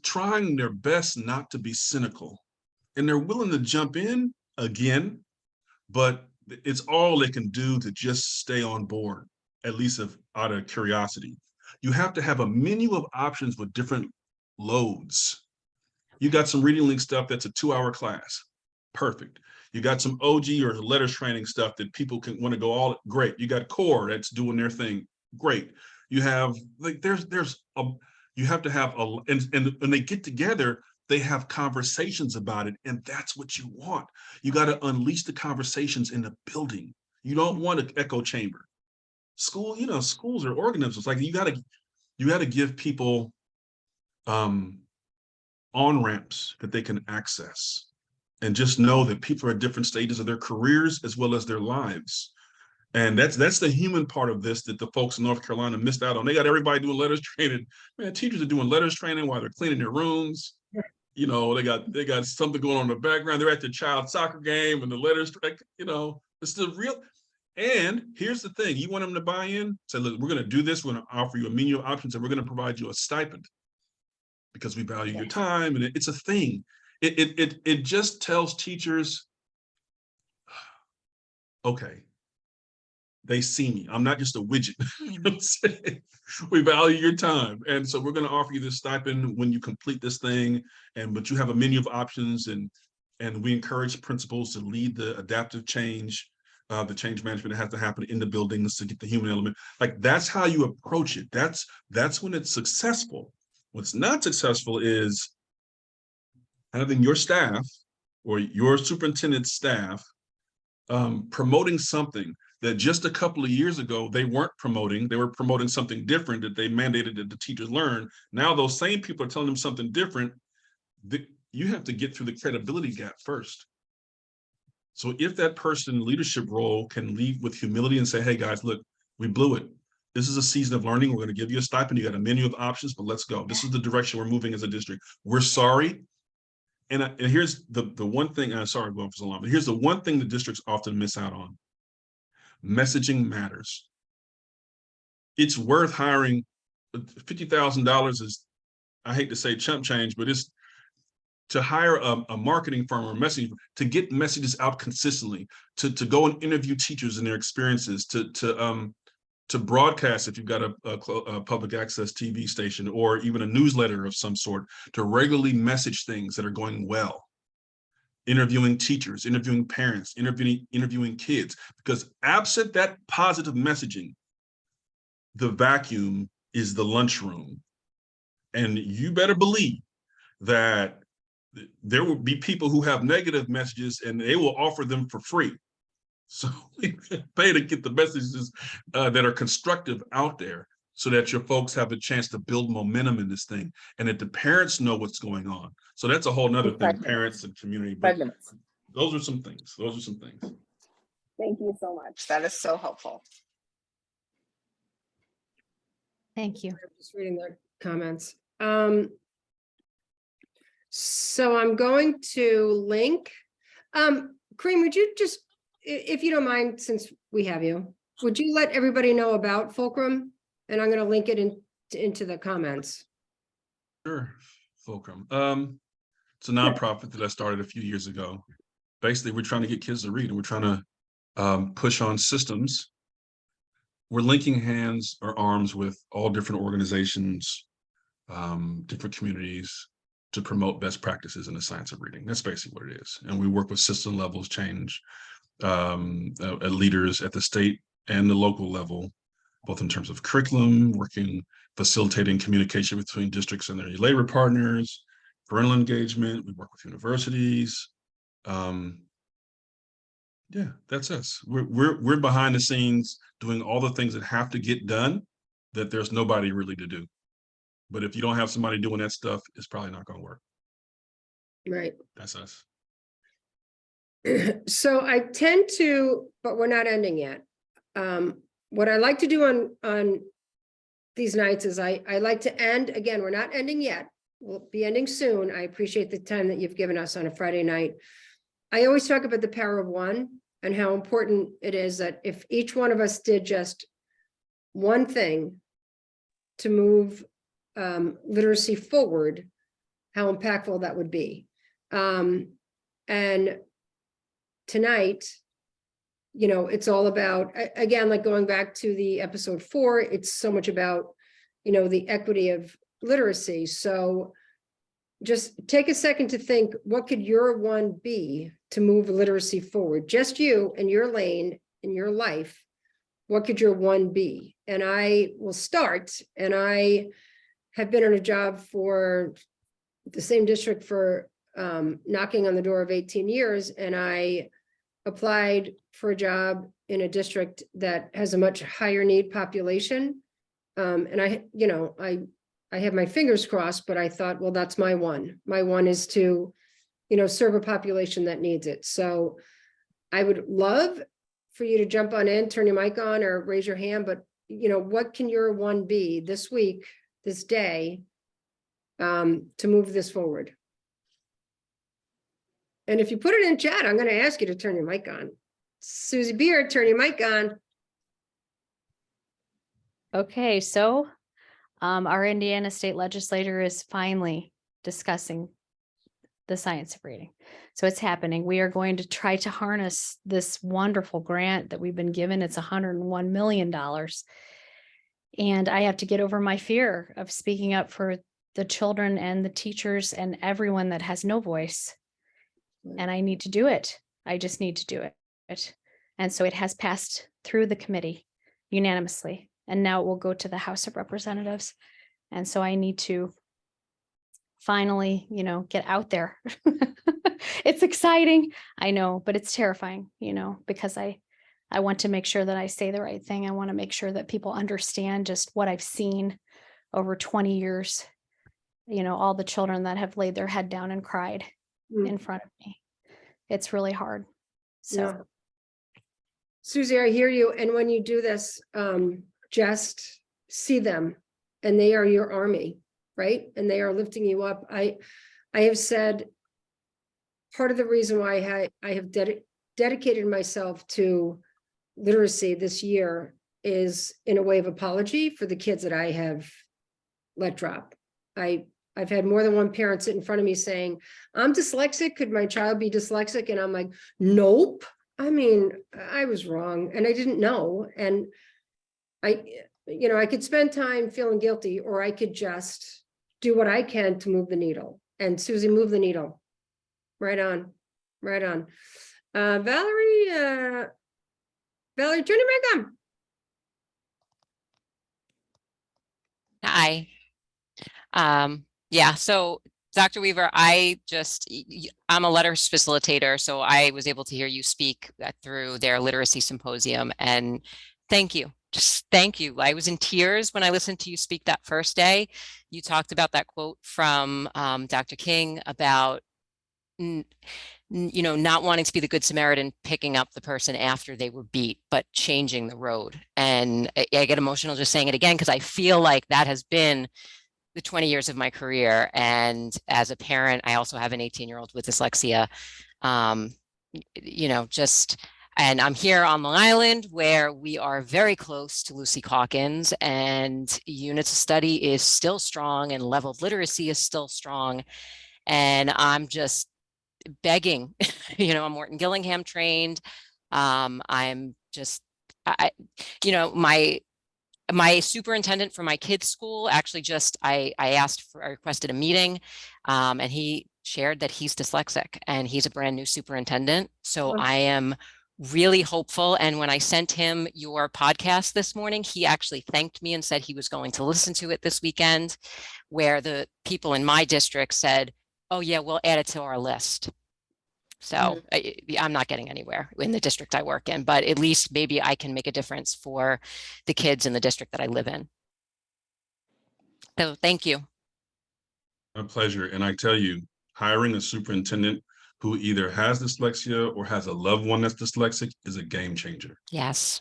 trying their best not to be cynical, and they're willing to jump in again, but it's all they can do to just stay on board, at least out of curiosity. You have to have a menu of options with different loads. You got some reading link stuff that's a 2-hour class. Perfect. You got some OG or letters training stuff that people can want to go all great. You got core that's doing their thing. Great. You have like you have to have and when they get together, they have conversations about it, and that's what you want. You got to unleash the conversations in the building. You don't want an echo chamber. Schools are organisms. Like you got to give people on-ramps that they can access, and just know that people are at different stages of their careers as well as their lives. And that's the human part of this that the folks in North Carolina missed out on. They got everybody doing letters training. Man, teachers are doing letters training while they're cleaning their rooms. They got something going on in the background. They're at their child's soccer game and the letters, it's the real. And here's the thing, you want them to buy in, say, look, we're going to do this. We're going to offer you a menu of options, and we're going to provide you a stipend because we value your time. And it's a thing. It just tells teachers, okay, they see me. I'm not just a widget. You know what I'm saying? We value your time. And so we're going to offer you this stipend when you complete this thing. But you have a menu of options, and we encourage principals to lead the adaptive change, the change management that has to happen in the buildings to get the human element. Like that's how you approach it. That's when it's successful. What's not successful is having your staff or your superintendent's staff promoting something that just a couple of years ago they weren't promoting. They were promoting something different that they mandated that the teachers learn. Now those same people are telling them something different. You have to get through the credibility gap first. So if that person in leadership role can lead with humility and say, hey guys, look, we blew it. This is a season of learning. We're going to give you a stipend. You got a menu of options, but let's go. This is the direction we're moving as a district. We're sorry. And here's the one thing, and I'm sorry I'm going for so long, but here's the one thing the districts often miss out on. Messaging matters. It's worth hiring. $50,000 is, I hate to say chump change, but it's to hire a marketing firm or messaging to get messages out consistently, to go and interview teachers and their experiences, to broadcast if you've got a public access TV station or even a newsletter of some sort, to regularly message things that are going well. Interviewing teachers, interviewing parents, interviewing kids, because absent that positive messaging, the vacuum is the lunchroom. And you better believe that there will be people who have negative messages and they will offer them for free. So pay to get the messages that are constructive out there so that your folks have a chance to build momentum in this thing and that the parents know what's going on. So that's a whole nother thing, parents and community. But those are some things. Thank you so much. That is so helpful. Thank you. I'm just reading their comments. So I'm going to link. Kareem, would you just, if you don't mind, since we have you, would you let everybody know about Fulcrum? And I'm going to link it into the comments. Sure, Fulcrum. It's a nonprofit that I started a few years ago. Basically, we're trying to get kids to read, and we're trying to push on systems. We're linking hands or arms with all different organizations, different communities, to promote best practices in the science of reading. That's basically what it is. And we work with system levels change, leaders at the state and the local level, both in terms of curriculum, facilitating communication between districts and their labor partners, parental engagement. We work with universities. Yeah, that's us. We're behind the scenes doing all the things that have to get done that there's nobody really to do. But if you don't have somebody doing that stuff, it's probably not going to work. Right. That's us. So I tend to, but we're not ending yet. What I like to do on these nights is I like to end, again, we're not ending yet. We'll be ending soon. I appreciate the time that you've given us on a Friday night. I always talk about the power of one and how important it is that if each one of us did just one thing to move literacy forward, how impactful that would be. And tonight, you know, it's all about, again, like going back to the episode 4, it's so much about, you know, the equity of literacy. So just take a second to think, what could your one be to move literacy forward? Just you and your lane in your life. What could your one be? And I will start, and I have been in a job for the same district for knocking on the door of 18 years. And I applied for a job in a district that has a much higher need population. And I, you know, I have my fingers crossed, but I thought, well, that's my one. My one is to, you know, serve a population that needs it. So I would love for you to jump on in, turn your mic on or raise your hand, but you know, what can your one be this week, this day, to move this forward? And if you put it in chat, I'm going to ask you to turn your mic on. Susie Beard, turn your mic on. Okay, so our Indiana state legislature is finally discussing the science of reading. So it's happening. We are going to try to harness this wonderful grant that we've been given. It's $101 million. And I have to get over my fear of speaking up for the children and the teachers and everyone that has no voice. And I need to do it. I just need to do it. And so it has passed through the committee unanimously. And now it will go to the House of Representatives. And so I need to finally, you know, get out there. It's exciting, I know, but it's terrifying, you know, because I want to make sure that I say the right thing. I want to make sure that people understand just what I've seen over 20 years, you know, all the children that have laid their head down and cried in front of me. It's really hard. So Yeah. Susie, I hear you. And when you do this, just see them, and they are your army, right? And they are lifting you up. I have said part of the reason why I have dedicated myself to literacy this year is in a way of apology for the kids that I have let drop. I've had more than one parent sit in front of me saying, I'm dyslexic. Could my child be dyslexic? And I'm like, nope. I mean, I was wrong and I didn't know. And you know, I could spend time feeling guilty, or I could just do what I can to move the needle. And Susie, move the needle. Right on, right on. Valerie, turn it back on. Hi. Yeah, so Dr. Weaver, I'm a letters facilitator, so I was able to hear you speak through their literacy symposium, and thank you. Just thank you. I was in tears when I listened to you speak that first day. You talked about that quote from Dr. King about, you know, not wanting to be the Good Samaritan, picking up the person after they were beat, but changing the road. And I get emotional just saying it again, because I feel like that has been the 20 years of my career. And as a parent, I also have an 18-year-old with dyslexia. You know, and I'm here on Long Island, where we are very close to Lucy Calkins, and units of study is still strong and level of literacy is still strong. And I'm just begging, you know, I'm Morton Gillingham trained. I'm just, you know, my superintendent for my kids' school actually I requested a meeting, and he shared that he's dyslexic and he's a brand new superintendent. So I am really hopeful. And when I sent him your podcast this morning, he actually thanked me and said he was going to listen to it this weekend, where the people in my district said, oh yeah, we'll add it to our list. So I'm not getting anywhere in the district I work in, but at least maybe I can make a difference for the kids in the district that I live in. So thank you. My pleasure. And I tell you, hiring a superintendent who either has dyslexia or has a loved one that's dyslexic is a game changer. Yes.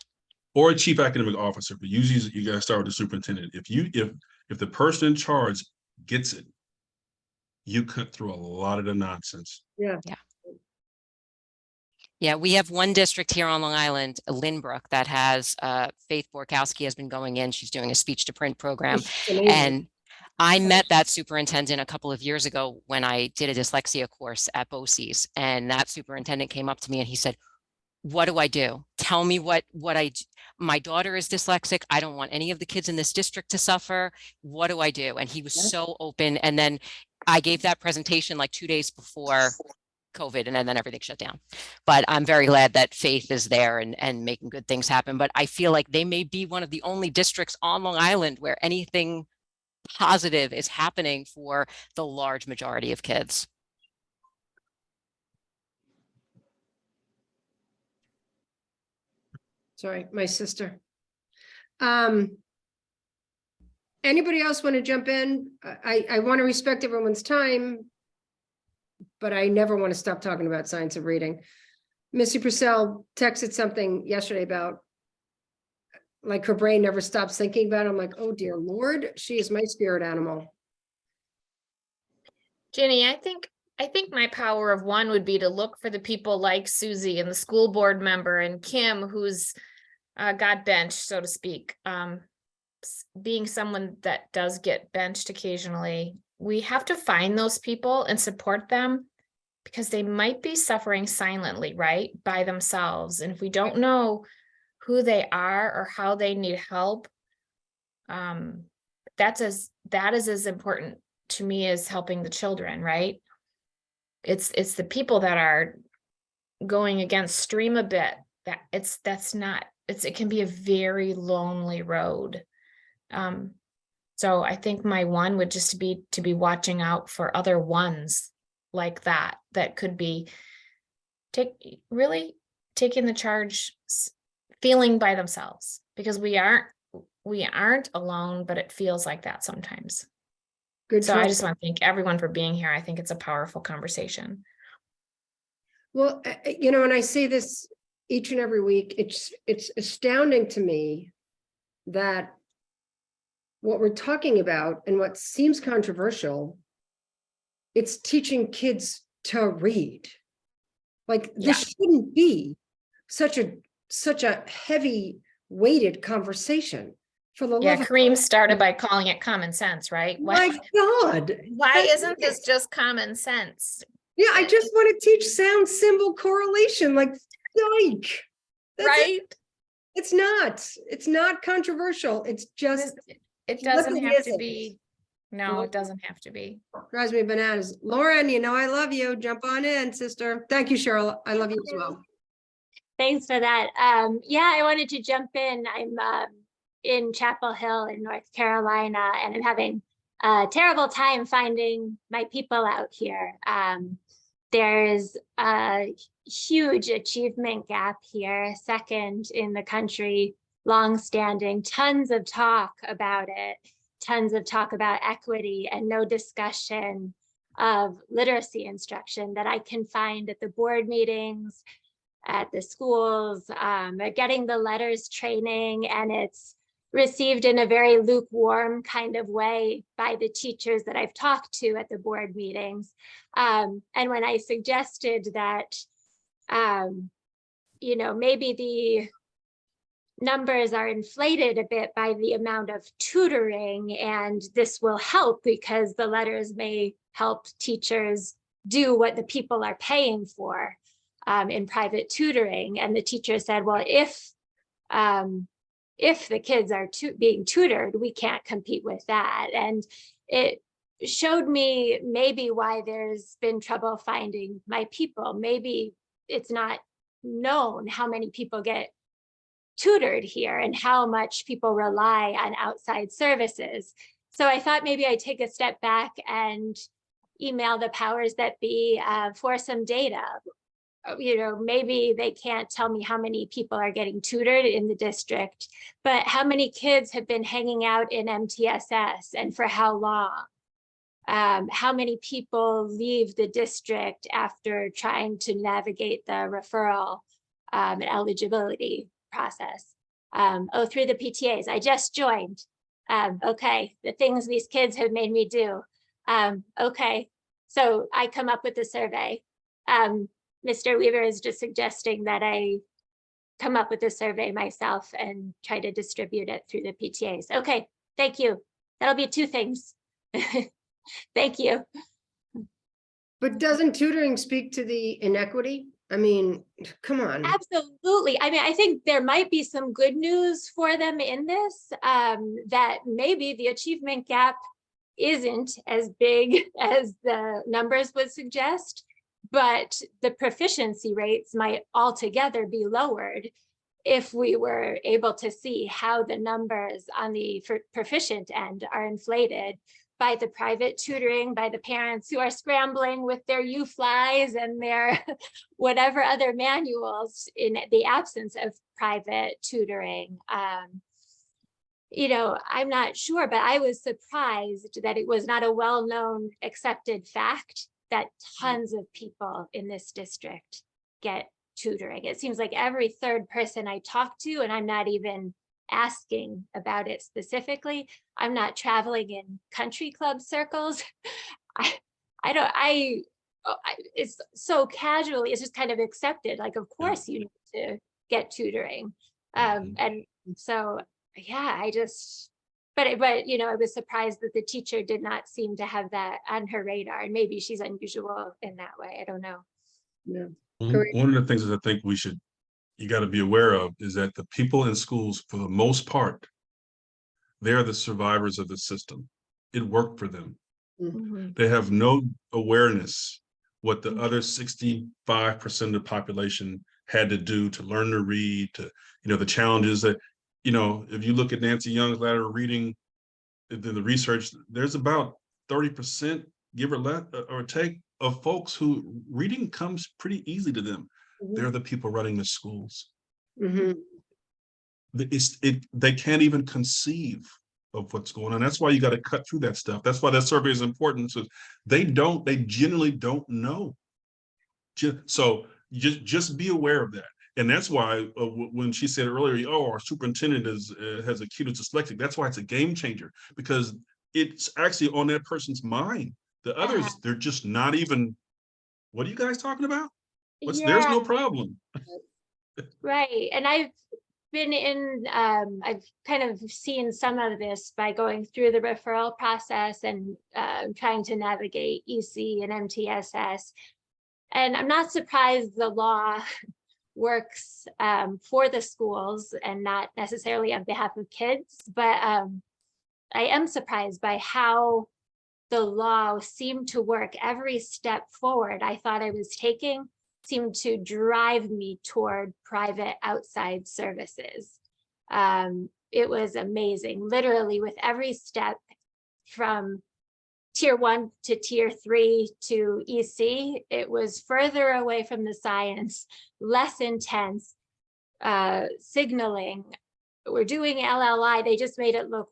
Or a chief academic officer, but usually you gotta start with the superintendent. If the person in charge gets it, you cut through a lot of the nonsense. Yeah. Yeah. Yeah, we have one district here on Long Island, Lynbrook, that has Faith Borkowski has been going in. She's doing a speech to print program. It's amazing. And I met that superintendent a couple of years ago when I did a dyslexia course at BOCES. And that superintendent came up to me and he said, what do I do? Tell me my daughter is dyslexic. I don't want any of the kids in this district to suffer. What do I do? And he was so open. And then I gave that presentation like 2 days before COVID, and then everything shut down. But I'm very glad that Faith is there and making good things happen. But I feel like they may be one of the only districts on Long Island where anything positive is happening for the large majority of kids. Sorry, my sister. Anybody else want to jump in? I want to respect everyone's time, but I never want to stop talking about science of reading. Missy Purcell texted something yesterday about like her brain never stops thinking about it. I'm like, oh dear Lord, she is my spirit animal. Ginny, I think my power of one would be to look for the people like Susie and the school board member and Kim, who's got benched, so to speak. Being someone that does get benched occasionally, we have to find those people and support them because they might be suffering silently, right, by themselves. And if we don't know who they are or how they need help, that is as important to me as helping the children, right? It's the people that are going against stream a bit it can be a very lonely road. So I think my one would just be to be watching out for other ones like that could be really taking the charge, feeling by themselves, because we aren't alone, but it feels like that sometimes. Good. So I just want to thank everyone for being here. I think it's a powerful conversation. Well, and I say this each and every week, it's astounding to me that what we're talking about and what seems controversial, it's teaching kids to read. Like this shouldn't be such a heavy weighted conversation. For the love of Kareem started by calling it common sense, right? my God. Why isn't this just common sense? Yeah, I just want to teach sound symbol correlation. Like, yike. Right? It's not controversial. It's just It doesn't Look, it have to isn't. be. No, it doesn't have to be. drives me bananas. Lauren, I love you. Jump on in, sister. Thank you, Cheryl. I love you as well. Thanks for that. Yeah, I wanted to jump in. I'm in Chapel Hill in North Carolina, and I'm having a terrible time finding my people out here. There's a huge achievement gap here, second in the country, longstanding, tons of talk about it, tons of talk about equity, and no discussion of literacy instruction that I can find at the board meetings, at the schools. They're getting the letters training, and it's received in a very lukewarm kind of way by the teachers that I've talked to at the board meetings. And when I suggested that, maybe the numbers are inflated a bit by the amount of tutoring, and this will help because the letters may help teachers do what the people are paying for in private tutoring. And the teacher said, well, if the kids are being tutored, we can't compete with that. And it showed me maybe why there's been trouble finding my people. Maybe it's not known how many people get tutored here and how much people rely on outside services. So I thought maybe I'd take a step back and email the powers that be for some data. Maybe they can't tell me how many people are getting tutored in the district, but how many kids have been hanging out in MTSS and for how long? How many people leave the district after trying to navigate the referral and eligibility process? Through the PTAs, I just joined. Okay, the things these kids have made me do. Okay, so I come up with the survey. Mr. Weaver is just suggesting that I come up with a survey myself and try to distribute it through the PTAs. Okay, thank you. That'll be 2 things. Thank you. But doesn't tutoring speak to the inequity? I mean, come on. Absolutely. I mean, I think there might be some good news for them in this, that maybe the achievement gap isn't as big as the numbers would suggest, but the proficiency rates might altogether be lowered if we were able to see how the numbers on the proficient end are inflated by the private tutoring, by the parents who are scrambling with their U-Flies and their whatever other manuals in the absence of private tutoring. You know, I'm not sure, but I was surprised that it was not a well-known accepted fact that tons of people in this district get tutoring. It seems like every 3rd person I talk to, and I'm not even asking about it specifically, I'm not traveling in country club circles. It's so casually, it's just kind of accepted. Like, of course you need to get tutoring. And so, yeah, but you know, I was surprised that the teacher did not seem to have that on her radar, and maybe she's unusual in that way. I don't know. Yeah. One of the things that I think you got to be aware of is that the people in schools, for the most part, they're the survivors of the system. It worked for them. Mhm. They have no awareness what the other 65% of the population had to do to learn to read, to, you know, the challenges that, you know, if you look at Nancy Young's lateral reading, the research, there's about 30%, give or take, of folks who reading comes pretty easy to them. They're the people running the schools. Mhm. They can't even conceive of what's going on. That's why you got to cut through that stuff. That's why that survey is important. So they generally don't know. So just be aware of that. And that's why when she said earlier, oh, our superintendent has a kid who's dyslexic, that's why it's a game changer, because it's actually on that person's mind. The others, they're just not even, what are you guys talking about? There's no problem. Right. And I've been I've kind of seen some of this by going through the referral process and trying to navigate EC and MTSS. And I'm not surprised the law works for the schools and not necessarily on behalf of kids, but I am surprised by how the law seemed to work every step forward I thought I was taking seemed to drive me toward private outside services. It was amazing, literally with every step from tier 1 to tier 3 to EC, it was further away from the science, less intense, signaling. We're doing LLI, they just made it look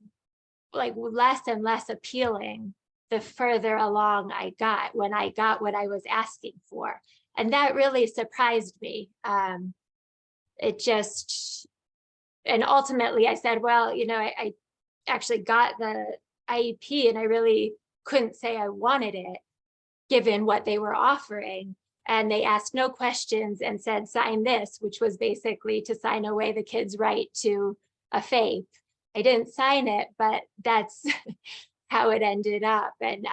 like less and less appealing the further along I got when I got what I was asking for. And that really surprised me. It just, and ultimately I said, well, you know, I actually got the IEP and I really couldn't say I wanted it given what they were offering. And they asked no questions and said, sign this, which was basically to sign away the kid's right to a FAPE. I didn't sign it, but that's how it ended up. And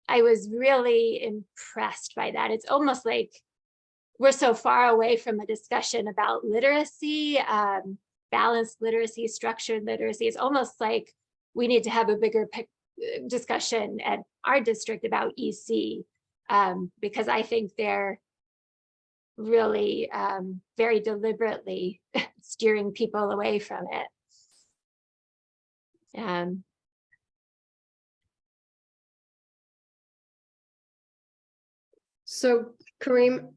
I was really impressed by that. It's almost like we're so far away from a discussion about literacy, balanced literacy, structured literacy. It's almost like we need to have a bigger discussion at our district about EC, because I think they're really very deliberately steering people away from it. So Kareem,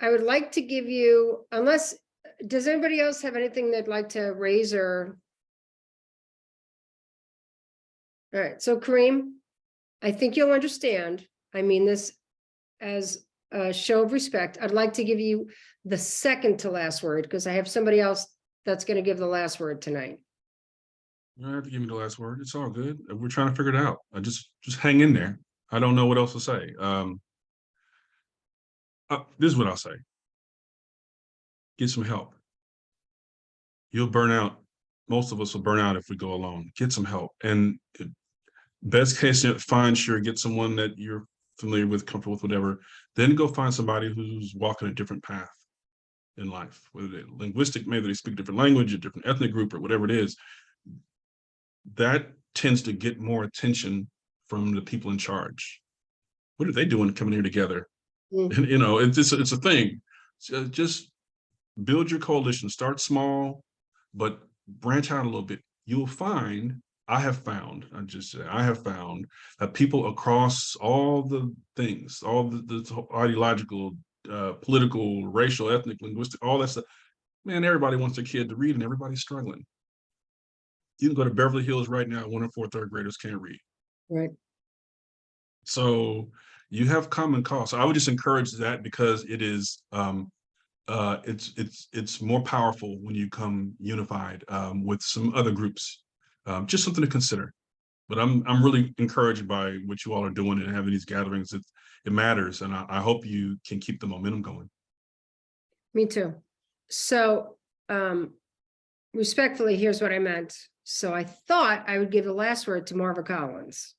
I would like to give you, does anybody else have anything they'd like to raise or? All right, so Kareem, I think you'll understand. I mean this as a show of respect. I'd like to give you the second to last word because I have somebody else that's going to give the last word tonight. You don't have to give me the last word. It's all good. We're trying to figure it out. I just hang in there. I don't know what else to say. this is what I'll say. Get some help. You'll burn out. Most of us will burn out if we go alone. Get some help. And best case, get someone that you're familiar with, comfortable with, whatever. Then go find somebody who's walking a different path in life, whether they're linguistic, maybe they speak a different language, a different ethnic group, or whatever it is. That tends to get more attention from the people in charge. What are they doing coming here together? Mm. And, it's a thing. So just build your coalition, start small, but branch out a little bit. You'll find, I have found that people across all the things, all the ideological, political, racial, ethnic, linguistic, all that stuff, man, everybody wants their kid to read and everybody's struggling. You can go to Beverly Hills right now, 1 in 4 third graders can't read. Right. So you have common cause. So I would just encourage that, because it is, it's more powerful when you come unified with some other groups. Just something to consider. But I'm really encouraged by what you all are doing and having these gatherings. It matters, and I hope you can keep the momentum going. Me too. So, respectfully, here's what I meant. So I thought I would give the last word to Marva Collins.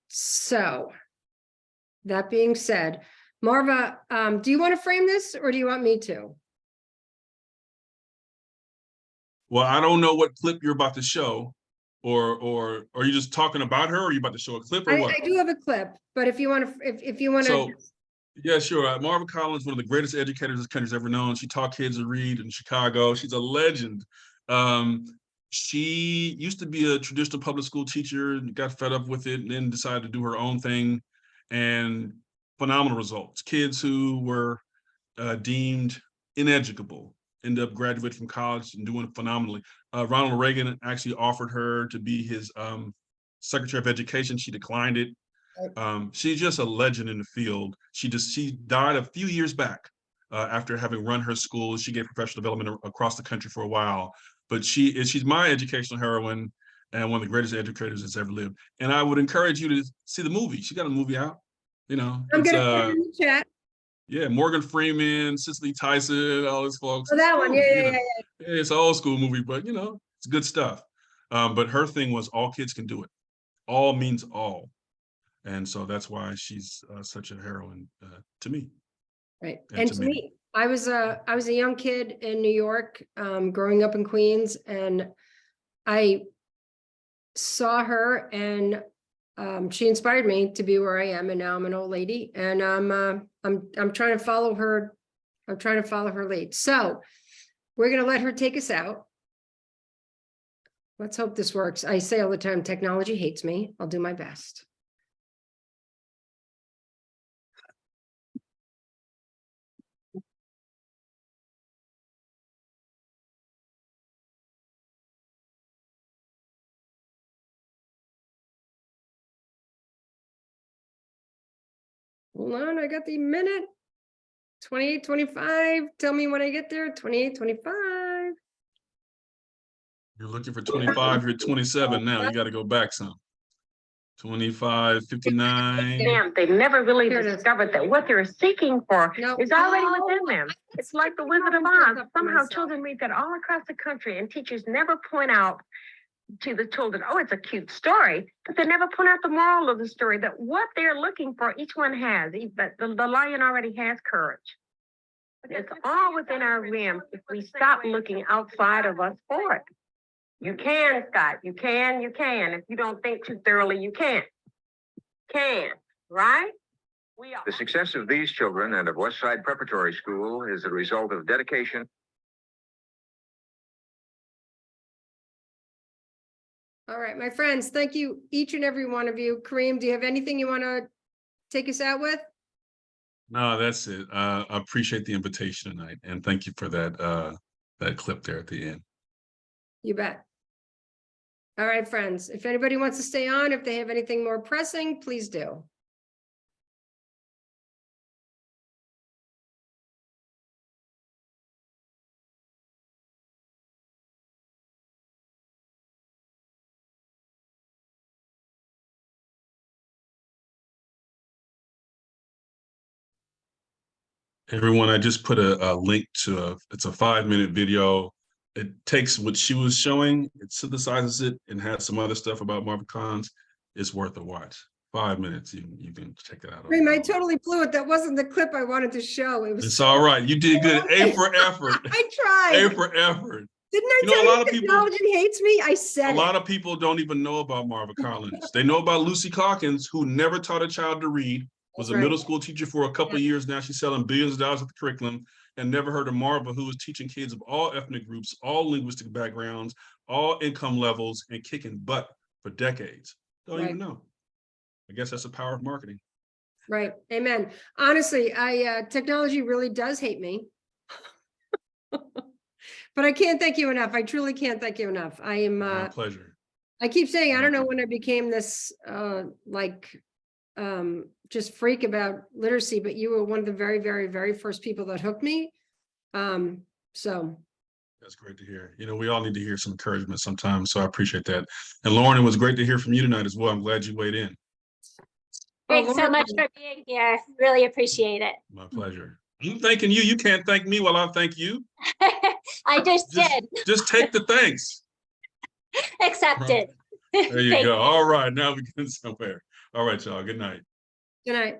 So, that being said, Marva, do you want to frame this or do you want me to? Well, I don't know what clip you're about to show, or are you just talking about her, or are you about to show a clip, or what? I do have a clip, but if you want to, if you want to. So, yeah, sure. Marva Collins, one of the greatest educators this country's ever known. She taught kids to read in Chicago. She's a legend. She used to be a traditional public school teacher and got fed up with it, and then decided to do her own thing, and phenomenal results. Kids who were deemed ineducable ended up graduating from college and doing phenomenally. Ronald Reagan actually offered her to be his Secretary of Education. She declined it. She's just a legend in the field. She died a few years back after having run her school. She gave professional development across the country for a while, but she's my educational heroine and one of the greatest educators that's ever lived. And I would encourage you to see the movie. She got a movie out, I'm gonna put it in the chat. Yeah, Morgan Freeman, Cicely Tyson, all these folks. Oh, that one, yeah. It's an old school movie, but it's good stuff. But her thing was all kids can do it. All means all. And so that's why she's such a heroine to me. Right. And to me, I was a young kid in New York, growing up in Queens, and I saw her, and she inspired me to be where I am, and now I'm an old lady, and I'm trying to follow her. I'm trying to follow her lead. So we're gonna let her take us out. Let's hope this works. I say all the time, technology hates me. I'll do my best. Hold on, I got the minute. 28:25. Tell me when I get there. 28:25. You're looking for 25, you're at 27 now. You got to go back some. 25:59. Damn, they never really Here it is. discovered that what they're seeking for No. is already Oh, within them. It's like the Wizard of Oz. Somehow children read that all across the country, and teachers never point out to the children, oh, it's a cute story, but they never point out the moral of the story, that what they're looking for, each one has. The lion already has courage. It's all within our realm if we stop looking outside of us for it. You can, Scott. You can. If you don't think too thoroughly, you can. Can, right? We are. The success of these children and of Westside Preparatory School is the result of dedication. All right, my friends, thank you, each and every one of you. Kareem, do you have anything you want to take us out with? No, that's it. I appreciate the invitation tonight, and thank you for that clip there at the end. You bet. All right, friends, if anybody wants to stay on, if they have anything more pressing, please do. Everyone, I just put a link to it's a 5-minute video. It takes what she was showing, it synthesizes it and has some other stuff about Marva Collins. It's worth a watch. 5 minutes, you can check it out. Reem, I totally blew it. That wasn't the clip I wanted to show. It was. It's all right. You did good. A for effort. I tried. A for effort. Didn't I You know, tell a you lot of people- technology hates me? I said A it. lot of people don't even know about Marva Collins. They know about Lucy Calkins, who never taught a child to read, was a That's right. middle school teacher for a couple of years. Now she's selling billions of dollars of the curriculum, and never heard of Marva, who was teaching kids of all ethnic groups, all linguistic backgrounds, all income levels, and kicking butt for decades. Don't even know. I guess that's the power of marketing. Right. Amen. Honestly, technology really does hate me. But I can't thank you enough. I truly can't thank you enough. I am, My pleasure. I keep saying, I don't know when I became this, just freak about literacy, but you were one of the very, very, very first people that hooked me. So. That's great to hear. You know, we all need to hear some encouragement sometimes, so I appreciate that. And Lauren, it was great to hear from you tonight as well. I'm glad you weighed in. Thanks so Lauren- much for being here. Really appreciate it. My pleasure. I'm thanking you. You can't thank me while I thank you. I just did. Just take the thanks. Accepted. There you Thank go. All right, now we get somewhere. All right, y'all. Good night. Good night.